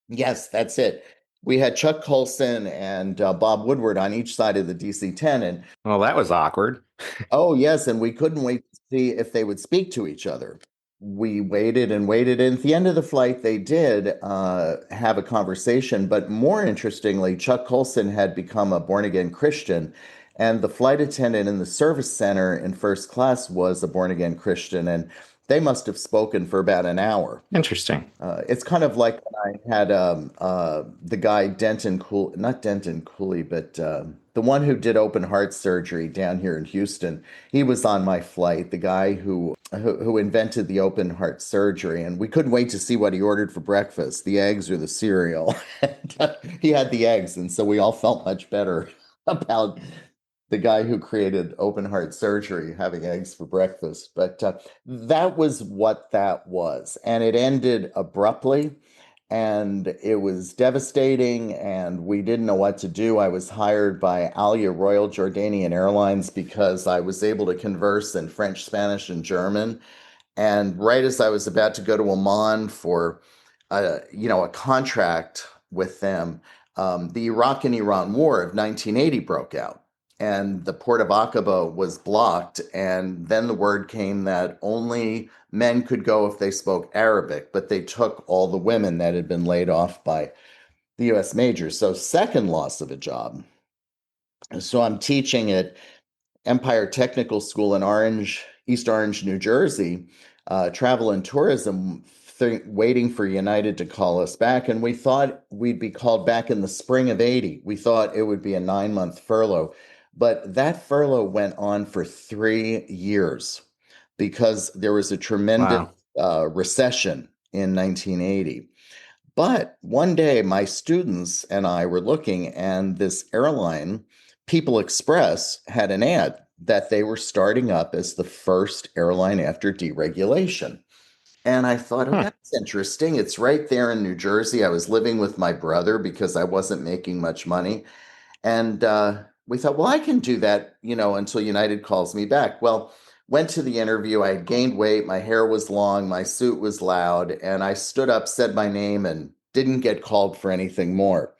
Yes, that's it. We had Chuck Colson and Bob Woodward on each side of the DC-10, and Well, that was awkward. oh yes, and we couldn't wait to see if they would speak to each other. We waited and waited, and at the end of the flight, they did have a conversation. But more interestingly, Chuck Colson had become a born-again Christian, and the flight attendant in the service center in first class was a born-again Christian, and they must have spoken for about an hour. Interesting. It's kind of like when I had the guy not Denton Cooley, but the one who did open heart surgery down here in Houston. He was on my flight, the guy who invented the open heart surgery, and we couldn't wait to see what he ordered for breakfast, the eggs or the cereal. And, he had the eggs, and so we all felt much better about the guy who created open heart surgery having eggs for breakfast. But that was what that was. And it ended abruptly and it was devastating and we didn't know what to do. I was hired by Alia Royal Jordanian Airlines because I was able to converse in French, Spanish, and German. And right as I was about to go to Oman for a contract with them, the Iraq and Iran War of 1980 broke out. And the port of Aqaba was blocked. And then the word came that only men could go if they spoke Arabic, but they took all the women that had been laid off by the U.S. majors. So second loss of a job. So I'm teaching at Empire Technical School in East Orange, New Jersey, travel and tourism, waiting for United to call us back. And we thought we'd be called back in the spring of 80. We thought it would be a 9-month furlough. But that furlough went on for 3 years because there was a tremendous recession in 1980. But one day, my students and I were looking, and this airline, People Express, had an ad that they were starting up as the first airline after deregulation. And I thought, oh, that's interesting. It's right there in New Jersey. I was living with my brother because I wasn't making much money. And we thought, well, I can do that, until United calls me back. Well, went to the interview. I had gained weight. My hair was long. My suit was loud. And I stood up, said my name, and didn't get called for anything more.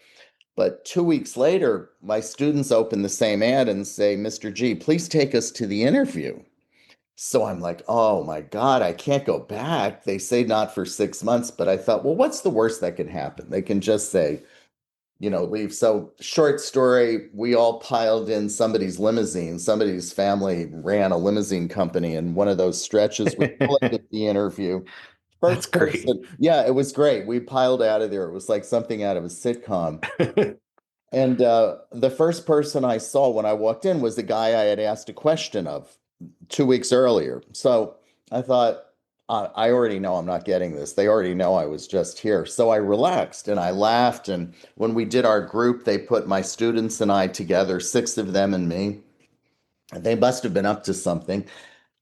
But 2 weeks later, my students open the same ad and say, Mr. G, please take us to the interview. So I'm like, oh my God, I can't go back. They say not for 6 months. But I thought, well, what's the worst that can happen? They can just say, leave. So short story, we all piled in somebody's limousine. Somebody's family ran a limousine company, and one of those stretches we played the interview. That's great. Yeah, it was great. We piled out of there. It was like something out of a sitcom. And the first person I saw when I walked in was the guy I had asked a question of 2 weeks earlier. So I thought, I already know I'm not getting this. They already know I was just here. So I relaxed and I laughed. And when we did our group, they put my students and I together, 6 of them and me. They must have been up to something,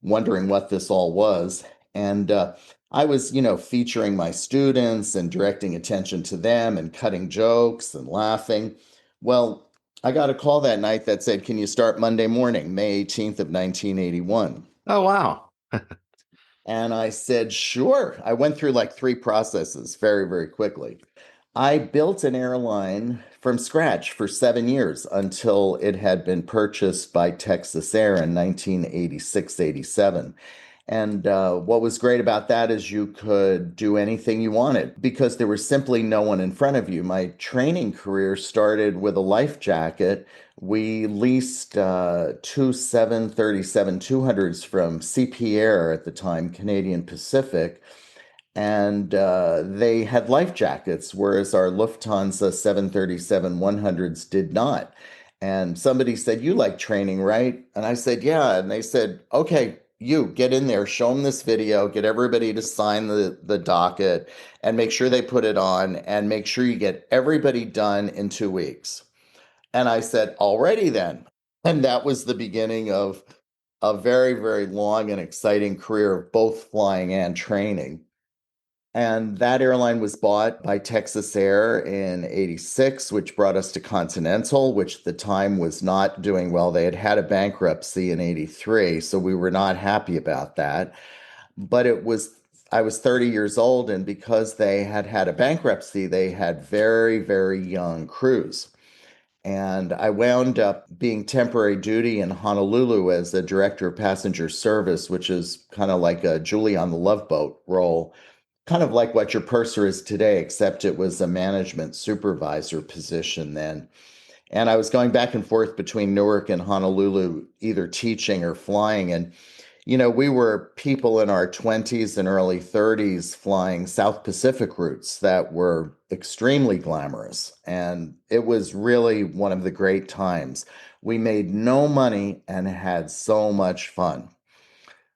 wondering what this all was. And I was, featuring my students and directing attention to them and cutting jokes and laughing. Well, I got a call that night that said, can you start Monday morning, May 18th of 1981? Oh, wow. And I said, sure. I went through like 3 processes very, very quickly. I built an airline from scratch for 7 years until it had been purchased by Texas Air in 1986-87. And what was great about that is you could do anything you wanted because there was simply no one in front of you. My training career started with a life jacket. We leased 2 737-200s from CP Air at the time, Canadian Pacific. and they had life jackets, whereas our Lufthansa 737-100s did not. And somebody said, "You like training, right?" And I said, "Yeah." And they said, "Okay, you get in there, show them this video, get everybody to sign the docket, and make sure they put it on, and make sure you get everybody done in 2 weeks." And I said, "Alrighty then." And that was the beginning of a very, very long and exciting career of both flying and training. And that airline was bought by Texas Air in 86, which brought us to Continental, which at the time was not doing well. They had had a bankruptcy in 83, so we were not happy about that. But I was 30 years old, and because they had had a bankruptcy, they had very, very young crews. And I wound up being temporary duty in Honolulu as the director of passenger service, which is kind of like a Julie on the Love Boat role, kind of like what your purser is today, except it was a management supervisor position then. And I was going back and forth between Newark and Honolulu, either teaching or flying. And, we were people in our 20s and early 30s flying South Pacific routes that were extremely glamorous. And it was really one of the great times. We made no money and had so much fun.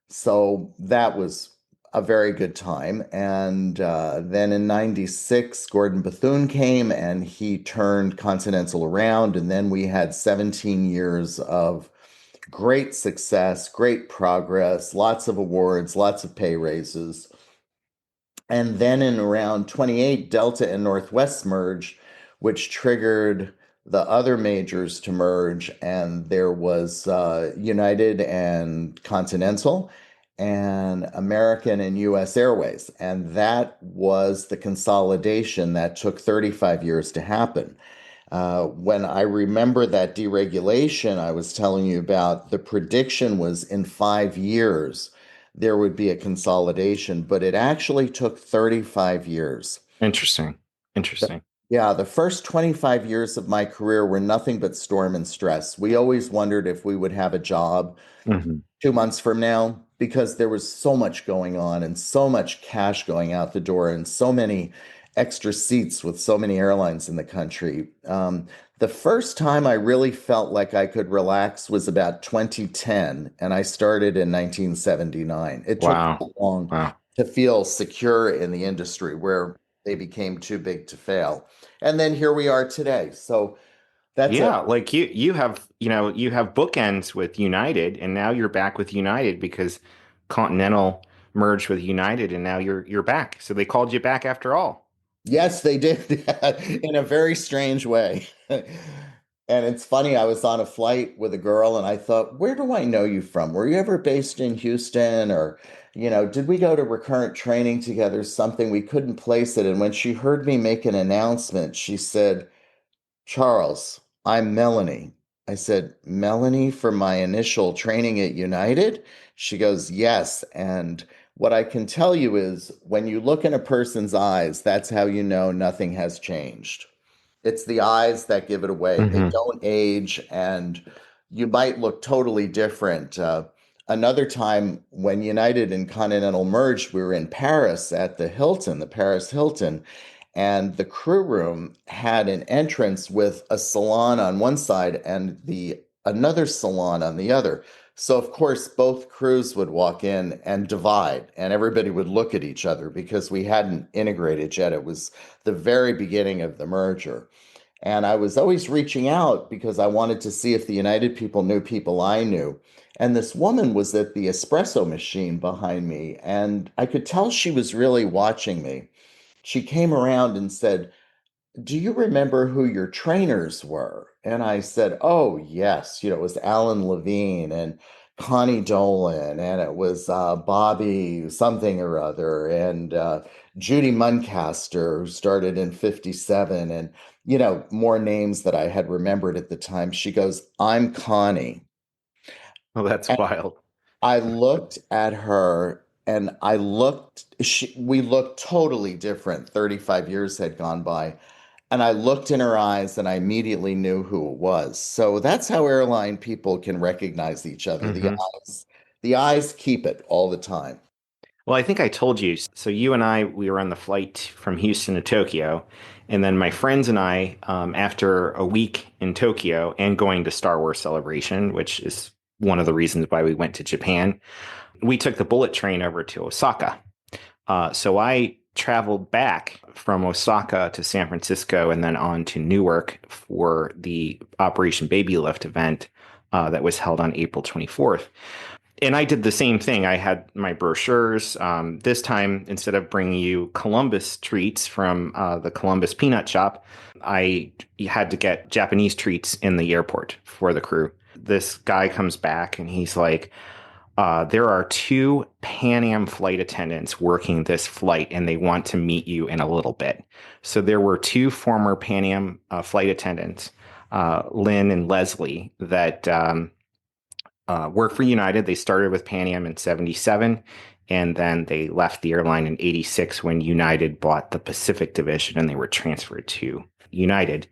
So that was a very good time. And then in 96, Gordon Bethune came and he turned Continental around. And then we had 17 years of great success, great progress, lots of awards, lots of pay raises. And then in around 28, Delta and Northwest merged, which triggered the other majors to merge. And there was United and Continental and American and US Airways. And that was the consolidation that took 35 years to happen. When I remember that deregulation I was telling you about, the prediction was in 5 years there would be a consolidation, but it actually took 35 years. Interesting. Interesting. Yeah, the first 25 years of my career were nothing but storm and stress. We always wondered if we would have a job Hmm. 2 months from now because there was so much going on and so much cash going out the door and so many extra seats with so many airlines in the country. The first time I really felt like I could relax was about 2010, and I started in 1979. It took Wow. so long Wow. to feel secure in the industry where they became too big to fail. And then here we are today. So that's a Yeah, like you have bookends with United, and now you're back with United because Continental merged with United, and now you're back. So they called you back after all. Yes, they did in a very strange way. And it's funny, I was on a flight with a girl and I thought, where do I know you from? Were you ever based in Houston or, did we go to recurrent training together? Something we couldn't place it. And when she heard me make an announcement, she said, "Charles, I'm Melanie." I said, "Melanie for my initial training at United?" She goes, "Yes." And what I can tell you is when you look in a person's eyes, that's how you know nothing has changed. It's the eyes that give it away. They Hmm. don't age, and you might look totally different. Another time when United and Continental merged, we were in Paris at the Hilton, the Paris Hilton, and the crew room had an entrance with a salon on one side and the another salon on the other. So of course both crews would walk in and divide and everybody would look at each other because we hadn't integrated yet. It was the very beginning of the merger. And I was always reaching out because I wanted to see if the United people knew people I knew. And this woman was at the espresso machine behind me, and I could tell she was really watching me. She came around and said, "Do you remember who your trainers were?" And I said, "Oh, yes. It was Alan Levine and Connie Dolan, and it was Bobby something or other, and Judy Muncaster, who started in 57, and, more names that I had remembered at the time." She goes, "I'm Connie." Well, that's wild. I looked at her and we looked totally different. 35 years had gone by. And I looked in her eyes and I immediately knew who it was. So that's how airline people can recognize each other. Hmm. The eyes keep it all the time. Well, I think I told you. So you and I, we were on the flight from Houston to Tokyo, and then my friends and I, after a week in Tokyo and going to Star Wars Celebration, which is one of the reasons why we went to Japan, we took the bullet train over to Osaka. So I traveled back from Osaka to San Francisco and then on to Newark for the Operation Babylift event that was held on April 24th. And I did the same thing. I had my brochures. This time, instead of bringing you Columbus treats from the Columbus Peanut Shop, I had to get Japanese treats in the airport for the crew. This guy comes back and he's like, there are two Pan Am flight attendants working this flight, and they want to meet you in a little bit. So there were two former Pan Am flight attendants, Lynn and Leslie, that worked for United. They started with Pan Am in '77, and then they left the airline in '86 when United bought the Pacific division, and they were transferred to United.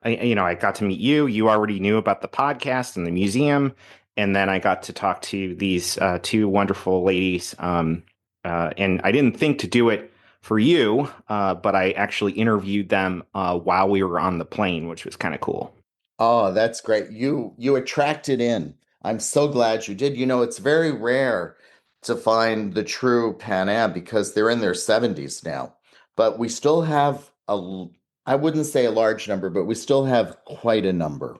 I got to meet you. You already knew about the podcast and the museum. And then I got to talk to these two wonderful ladies. And I didn't think to do it for you, but I actually interviewed them while we were on the plane, which was kind of cool. Oh, that's great. You attracted in. I'm so glad you did. It's very rare to find the true Pan Am because they're in their 70s now. But we still have I wouldn't say a large number, but we still have quite a number.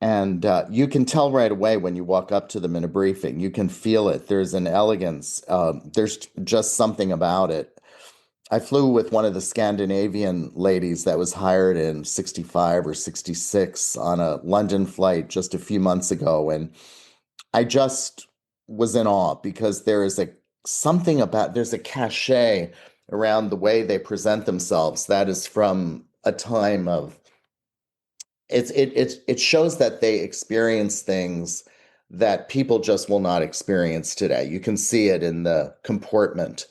And you can tell right away when you walk up to them in a briefing. You can feel it. There's an elegance. There's just something about it. I flew with one of the Scandinavian ladies that was hired in 65 or 66 on a London flight just a few months ago. And I just was in awe because there's a cachet around the way they present themselves that is from a time of it shows that they experience things that people just will not experience today. You can see it in the comportment,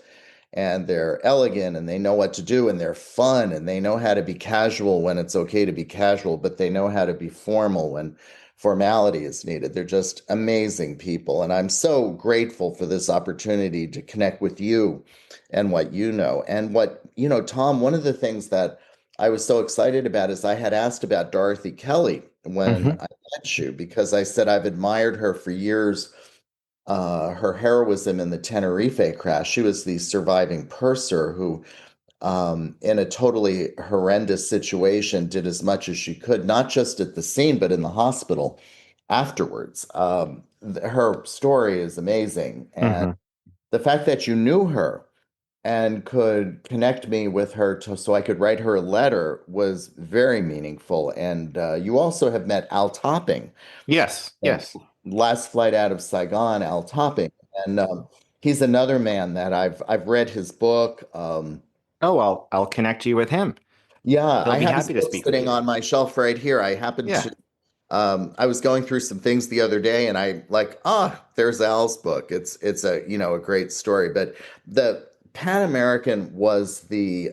and they're elegant and they know what to do and they're fun and they know how to be casual when it's okay to be casual, but they know how to be formal when formality is needed. They're just amazing people. And I'm so grateful for this opportunity to connect with you and what you know. And Tom, one of the things that I was so excited about is I had asked about Dorothy Kelly when I met you because I said I've admired her for years, her heroism in the Tenerife crash. She was the surviving purser who, in a totally horrendous situation, did as much as she could, not just at the scene, but in the hospital afterwards. Her story is amazing. And Mm-hmm. the fact that you knew her and could connect me with her so I could write her a letter was very meaningful. And you also have met Al Topping, Yes, yes. last flight out of Saigon, Al Topping, and he's another man that I've read his book. Oh, I'll connect you with him. Yeah, He'll I be have his happy to book speak with sitting you. on my shelf right here. I happened Yeah. to I was going through some things the other day and I like, there's Al's book. It's a great story. But the Pan American was the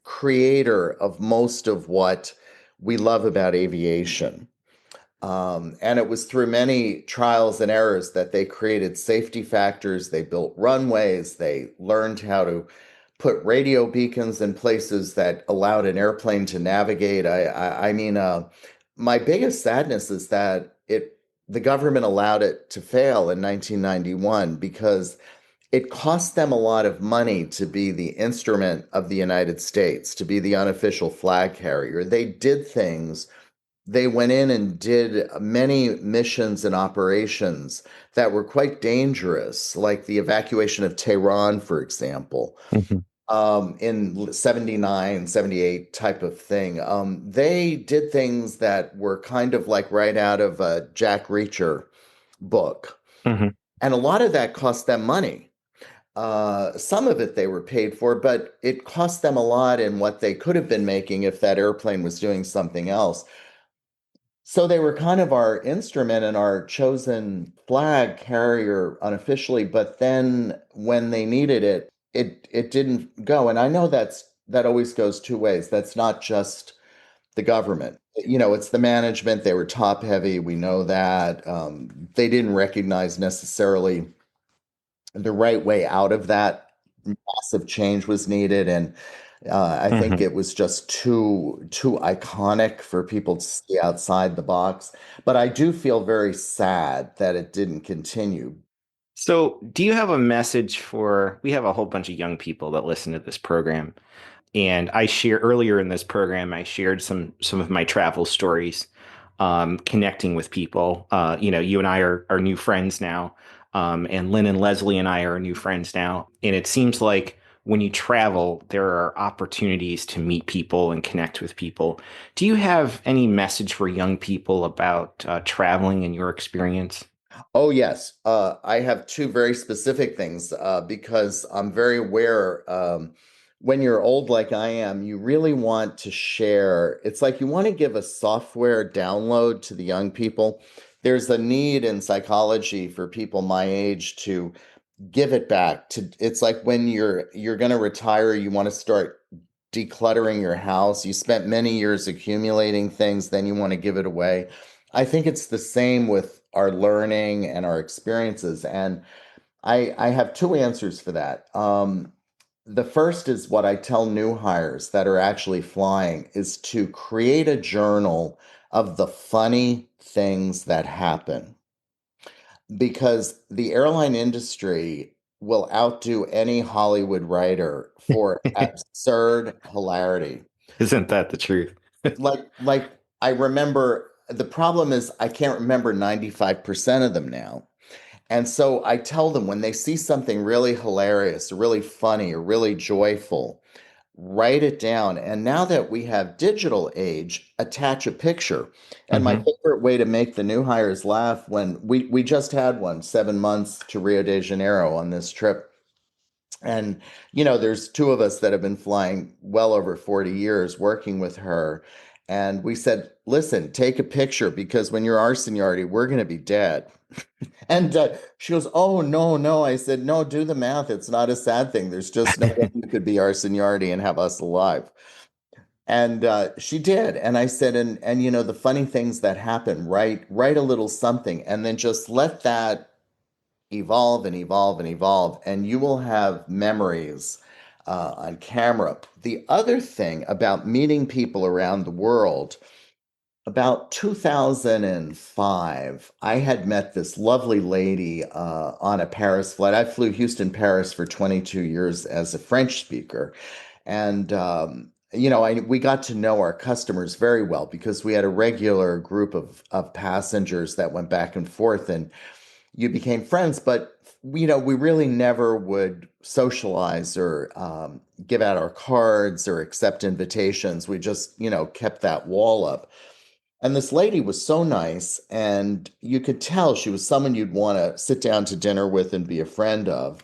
creator of most of what we love about aviation. And it was through many trials and errors that they created safety factors, they built runways, they learned how to put radio beacons in places that allowed an airplane to navigate. I mean, my biggest sadness is that the government allowed it to fail in 1991 because it cost them a lot of money to be the instrument of the United States, to be the unofficial flag carrier. They went in and did many missions and operations that were quite dangerous, like the evacuation of Tehran, for example, Mhm. in 79, 78 type of thing. They did things that were kind of like right out of a Jack Reacher book. Mhm. And a lot of that cost them money. Some of it they were paid for, but it cost them a lot in what they could have been making if that airplane was doing something else. So they were kind of our instrument and our chosen flag carrier unofficially, but then when they needed it, it didn't go. And I know that always goes two ways. That's not just the government. It's the management. They were top heavy. We know that. They didn't recognize necessarily the right way out of that. Massive change was needed, and I think Hmm. it was just too iconic for people to see outside the box. But I do feel very sad that it didn't continue. So, do you have a message for? We have a whole bunch of young people that listen to this program. And I share earlier in this program, I shared some of my travel stories, connecting with people. You and I are new friends now, and Lynn and Leslie and I are new friends now. And it seems like when you travel, there are opportunities to meet people and connect with people. Do you have any message for young people about traveling and your experience? Oh, yes. I have two very specific things because I'm very aware when you're old like I am, you really want to share. It's like you want to give a software download to the young people. There's a need in psychology for people my age to give it back to. It's like when you're going to retire, you want to start decluttering your house. You spent many years accumulating things, then you want to give it away. I think it's the same with our learning and our experiences. And I have two answers for that. The first is what I tell new hires that are actually flying is to create a journal of the funny things that happen because the airline industry will outdo any Hollywood writer for absurd hilarity. Isn't that the truth? Like I remember the problem is I can't remember 95% of them now. And so I tell them when they see something really hilarious, or really funny, or really joyful, write it down. And now that we have digital age, attach a picture. And my Hmm. favorite way to make the new hires laugh when we just had one 7 months to Rio de Janeiro on this trip. And, there's two of us that have been flying well over 40 years working with her. And we said, listen, take a picture because when you're our seniority, we're going to be dead. And she goes, oh, no, no. I said, no, do the math. It's not a sad thing. There's just no one who could be our seniority and have us alive. And she did. And I said, and the funny things that happen, write a little something and then just let that evolve and evolve and evolve, and you will have memories on camera. The other thing about meeting people around the world, about 2005, I had met this lovely lady on a Paris flight. I flew Houston, Paris for 22 years as a French speaker. And, we got to know our customers very well because we had a regular group of passengers that went back and forth. And you became friends, but we really never would socialize or give out our cards or accept invitations. We just, kept that wall up. And this lady was so nice, and you could tell she was someone you'd want to sit down to dinner with and be a friend of.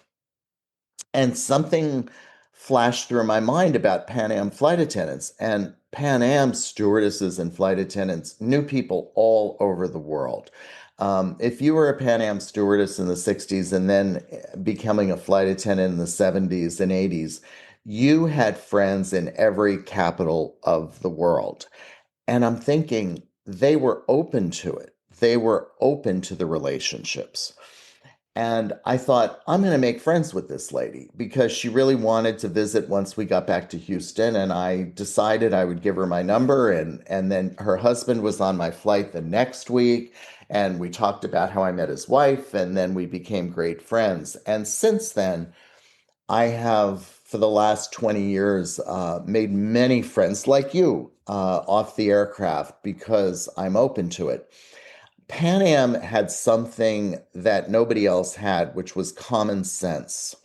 And something flashed through my mind about Pan Am flight attendants. And Pan Am stewardesses and flight attendants knew people all over the world. If you were a Pan Am stewardess in the 60s and then becoming a flight attendant in the 70s and 80s, you had friends in every capital of the world. And I'm thinking they were open to it. They were open to the relationships. And I thought, I'm going to make friends with this lady because she really wanted to visit once we got back to Houston. And I decided I would give her my number. And then her husband was on my flight the next week. And we talked about how I met his wife. And then we became great friends. And since then, I have, for the last 20 years, made many friends like you off the aircraft because I'm open to it. Pan Am had something that nobody else had, which was common sense.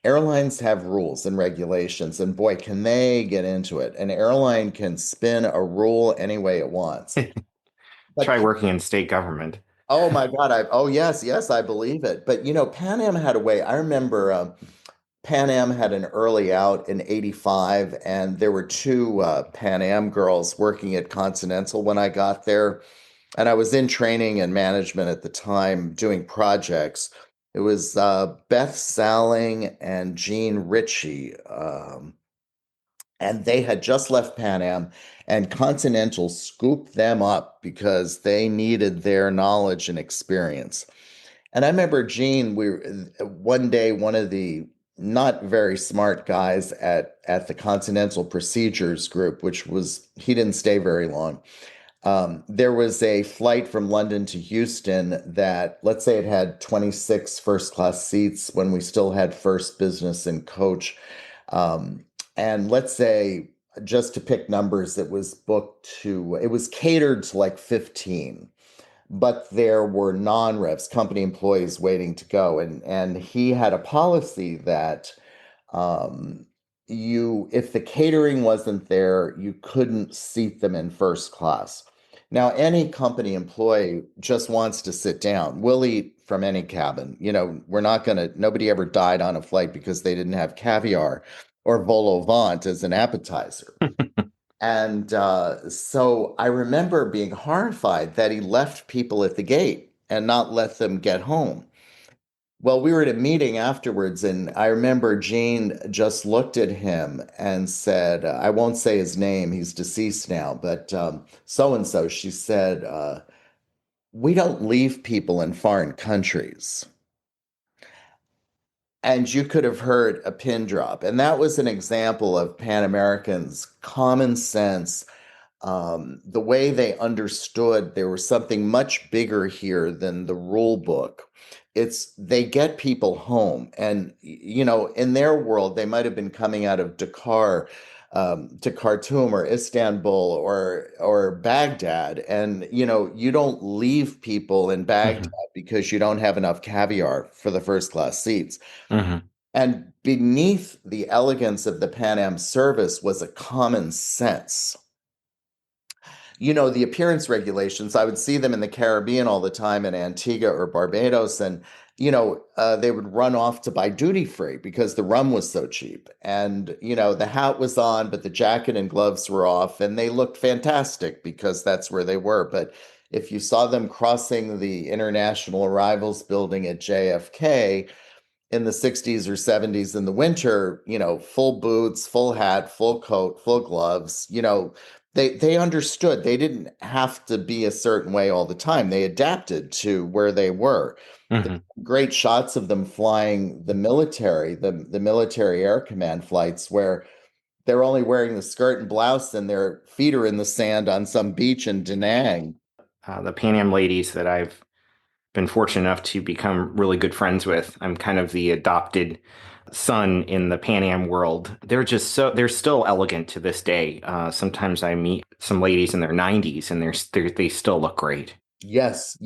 Airlines have rules and regulations, and boy, can they get into it. An airline can spin a rule any way it wants. Try But working in state government. oh my God, oh yes, yes, I believe it. But Pan Am had a way. I remember Pan Am had an early out in '85, and there were two Pan Am girls working at Continental when I got there. And I was in training and management at the time doing projects. It was Beth Salling and Jean Ritchie, and they had just left Pan Am, and Continental scooped them up because they needed their knowledge and experience. And I remember Gene, one day, one of the not very smart guys at the Continental Procedures Group, which was, he didn't stay very long. There was a flight from London to Houston that, let's say it had 26 first class seats when we still had first business and coach. And let's say, just to pick numbers, it was catered to like 15, but there were non-revs, company employees waiting to go. And he had a policy that um, if the catering wasn't there, you couldn't seat them in first class. Now, any company employee just wants to sit down. We'll eat from any cabin. Nobody ever died on a flight because they didn't have caviar or vol au vent as an appetizer. And so I remember being horrified that he left people at the gate and not let them get home. Well, we were at a meeting afterwards, and I remember Jean just looked at him and said, I won't say his name, he's deceased now, but so and so, she said, we don't leave people in foreign countries. And you could have heard a pin drop. And that was an example of Pan Americans' common sense, the way they understood there was something much bigger here than the rule book. They get people home, and in their world they might have been coming out of Dakar to Khartoum or Istanbul or Baghdad, and you don't leave people in Baghdad because you don't have enough caviar for the first class seats. And beneath the elegance of the Pan Am service was a common sense. The appearance regulations, I would see them in the Caribbean all the time, in Antigua or Barbados, and they would run off to buy duty free because the rum was so cheap. And the hat was on, but the jacket and gloves were off, and they looked fantastic because that's where they were. But if you saw them crossing the International Arrivals building at JFK in the 60s or 70s in the winter, full boots, full hat, full coat, full gloves, they understood they didn't have to be a certain way all the time. They adapted to where they were. Great shots of them flying the military air command flights where they're only wearing the skirt and blouse and their feet are in the sand on some beach in Da Nang. The Pan Am ladies that I've been fortunate enough to become really good friends with, I'm kind of the adopted son in the Pan Am world. They're still elegant to this day. Sometimes I meet some ladies in their 90s and they still look great. Yes,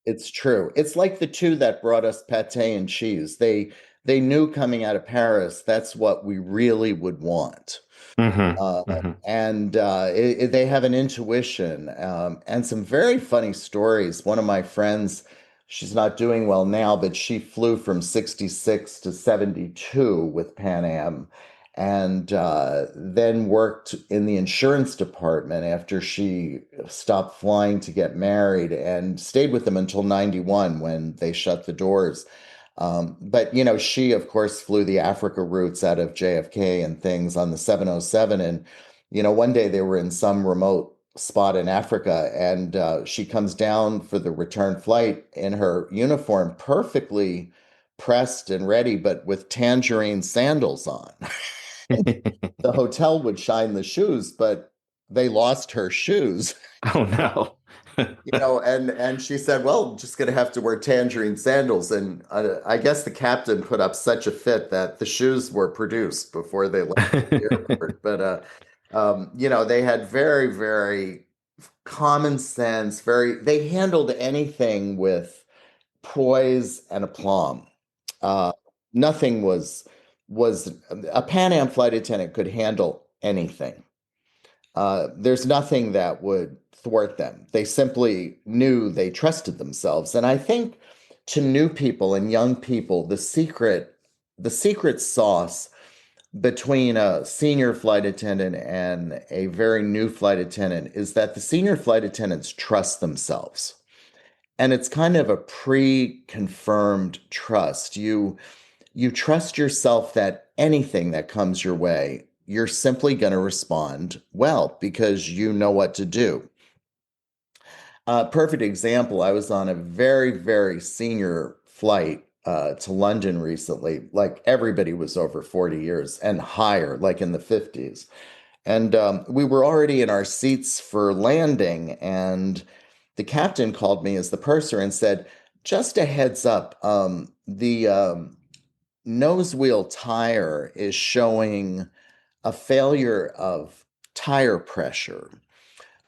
it's true. It's like the two that brought us pate and cheese. They knew coming out of Paris that's what we really would want. And they have an intuition and some very funny stories. One of my friends, she's not doing well now, but she flew from 66 to 72 with Pan Am, and then worked in the insurance department after she stopped flying to get married, and stayed with them until 91 when they shut the doors. But she of course flew the Africa routes out of JFK and things on the 707. And one day they were in some remote spot in Africa, and she comes down for the return flight in her uniform, perfectly pressed and ready, but with tangerine sandals on. The hotel would shine the shoes, but they lost her shoes. Oh no. And she said, well, just going to have to wear tangerine sandals. And I guess the captain put up such a fit that the shoes were produced before they left the airport. But, they had very, very common sense, they handled anything with poise and aplomb. Nothing was a Pan Am flight attendant could handle anything. There's nothing that would thwart them. They simply knew they trusted themselves. And I think to new people and young people, the secret sauce between a senior flight attendant and a very new flight attendant is that the senior flight attendants trust themselves. And it's kind of a pre-confirmed trust. You trust yourself that anything that comes your way, you're simply going to respond well because you know what to do. Perfect example, I was on a very, very senior flight to London recently, like everybody was over 40 years and higher, like in the 50s. And we were already in our seats for landing, and the captain called me as the purser and said, just a heads up, the nose wheel tire is showing a failure of tire pressure.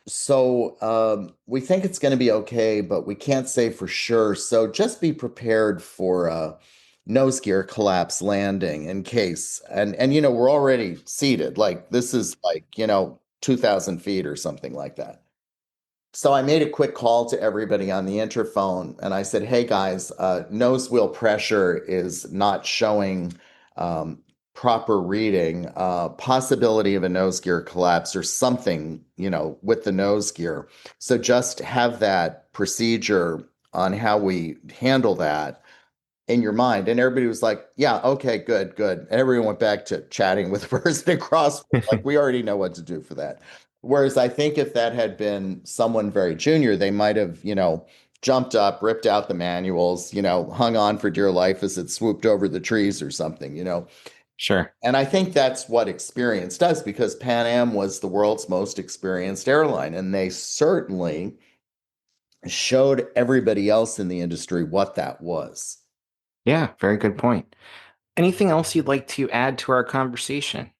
So we think it's going to be okay, but we can't say for sure. So just be prepared for a nose gear collapse landing in case. And we're already seated. Like this is like 2,000 feet or something like that. So I made a quick call to everybody on the interphone, and I said, "Hey guys, nose wheel pressure is not showing proper reading. Possibility of a nose gear collapse or something, with the nose gear. So just have that procedure on how we handle that in your mind." And everybody was like, "Yeah, okay, good, good." And everyone went back to chatting with the person across, like we already know what to do for that. Whereas I think if that had been someone very junior, they might have, jumped up, ripped out the manuals, hung on for dear life as it swooped over the trees or something, Sure. And I think that's what experience does, because Pan Am was the world's most experienced airline, and they certainly showed everybody else in the industry what that was. Yeah, very good point. Anything else you'd like to add to our conversation?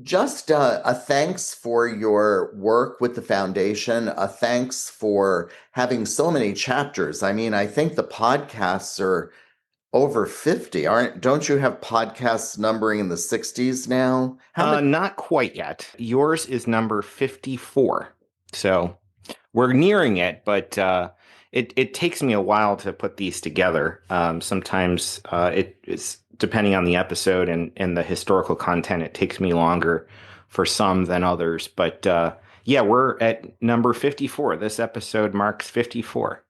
Just a thanks for your work with the foundation. A thanks for having so many chapters. I mean, I think the podcasts are over 50. Don't you have podcasts numbering in the 60s now? How many? Not quite yet. Yours is number 54. So we're nearing it, but it takes me a while to put these together. Sometimes it's depending on the episode and the historical content, it takes me longer for some than others. But yeah, we're at number 54. This episode marks 54.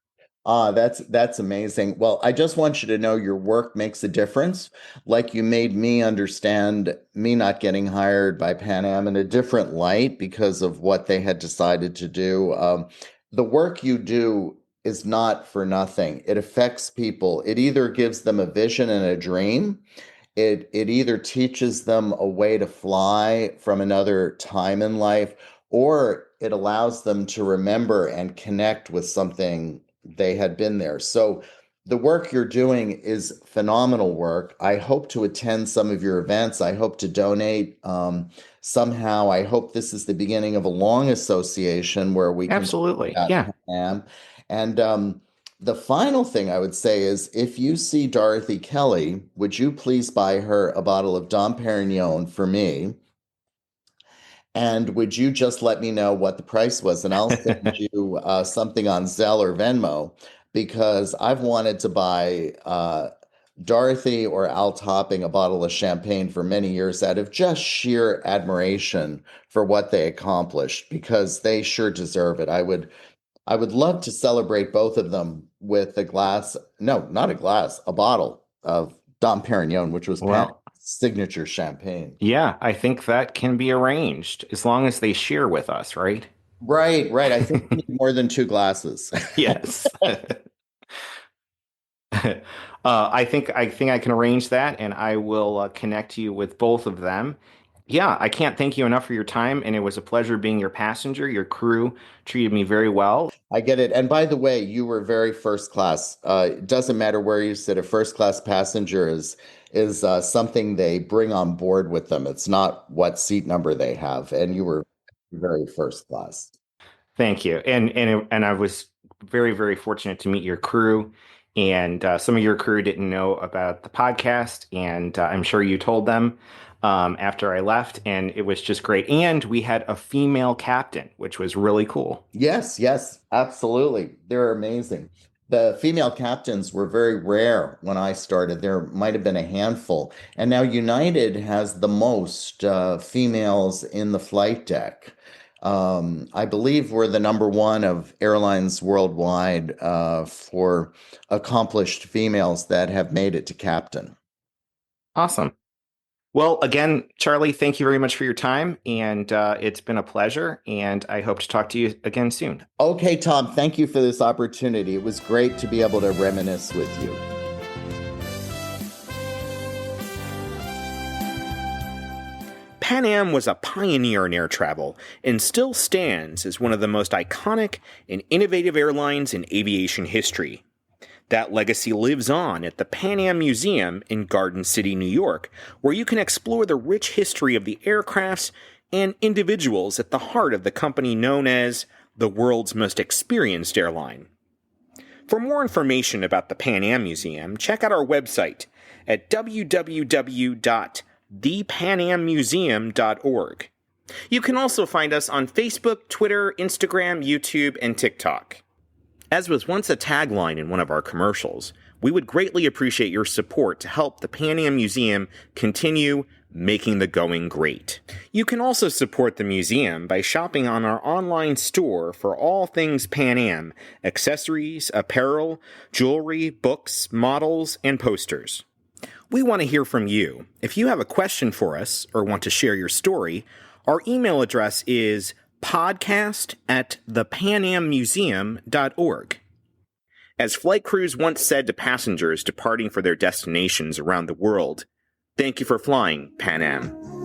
That's amazing. Well, I just want you to know your work makes a difference. Like you made me understand me not getting hired by Pan Am in a different light because of what they had decided to do. The work you do is not for nothing. It affects people. It either gives them a vision and a dream. It either teaches them a way to fly from another time in life, or it allows them to remember and connect with something they had been there. So the work you're doing is phenomenal work. I hope to attend some of your events. I hope to donate somehow. I hope this is the beginning of a long association where we can Absolutely. talk Yeah. about Pan Am. And the final thing I would say is, if you see Dorothy Kelly, would you please buy her a bottle of Dom Perignon for me? And would you just let me know what the price was? And I'll send you something on Zelle or Venmo, because I've wanted to buy Dorothy or Al Topping a bottle of champagne for many years out of just sheer admiration for what they accomplished, because they sure deserve it. I would love to celebrate both of them with a glass, no, not a glass, a bottle of Dom Perignon, which was Pan's signature champagne. Yeah, I think that can be arranged as long as they share with us, right? Right. I think we need more than 2 glasses. Yes. I think I can arrange that, and I will connect you with both of them. Yeah, I can't thank you enough for your time, and it was a pleasure being your passenger. Your crew treated me very well. I get it. And by the way, you were very first class. It doesn't matter where you sit. A first class passenger is something they bring on board with them. It's not what seat number they have. And you were very first class. Thank you. And I was very, very fortunate to meet your crew. And some of your crew didn't know about the podcast, and I'm sure you told them after I left, and it was just great. And we had a female captain, which was really cool. Yes, absolutely. They're amazing. The female captains were very rare when I started. There might have been a handful. And now United has the most females in the flight deck. I believe we're the number one of airlines worldwide for accomplished females that have made it to captain. Awesome. Well, again, Charlie, thank you very much for your time, and it's been a pleasure, and I hope to talk to you again soon. Okay, Tom, thank you for this opportunity. It was great to be able to reminisce with you. Pan Am was a pioneer in air travel and still stands as one of the most iconic and innovative airlines in aviation history. That legacy lives on at the Pan Am Museum in Garden City, New York, where you can explore the rich history of the aircrafts and individuals at the heart of the company known as the world's most experienced airline. For more information about the Pan Am Museum, check out our website at www.thepanammuseum.org. You can also find us on Facebook, Twitter, Instagram, YouTube, and TikTok. As was once a tagline in one of our commercials, we would greatly appreciate your support to help the Pan Am Museum continue making the going great. You can also support the museum by shopping on our online store for all things Pan Am, accessories, apparel, jewelry, books, models, and posters. We want to hear from you. If you have a question for us or want to share your story, our email address is podcast@thepanammuseum.org. As flight crews once said to passengers departing for their destinations around the world, thank you for flying, Pan Am.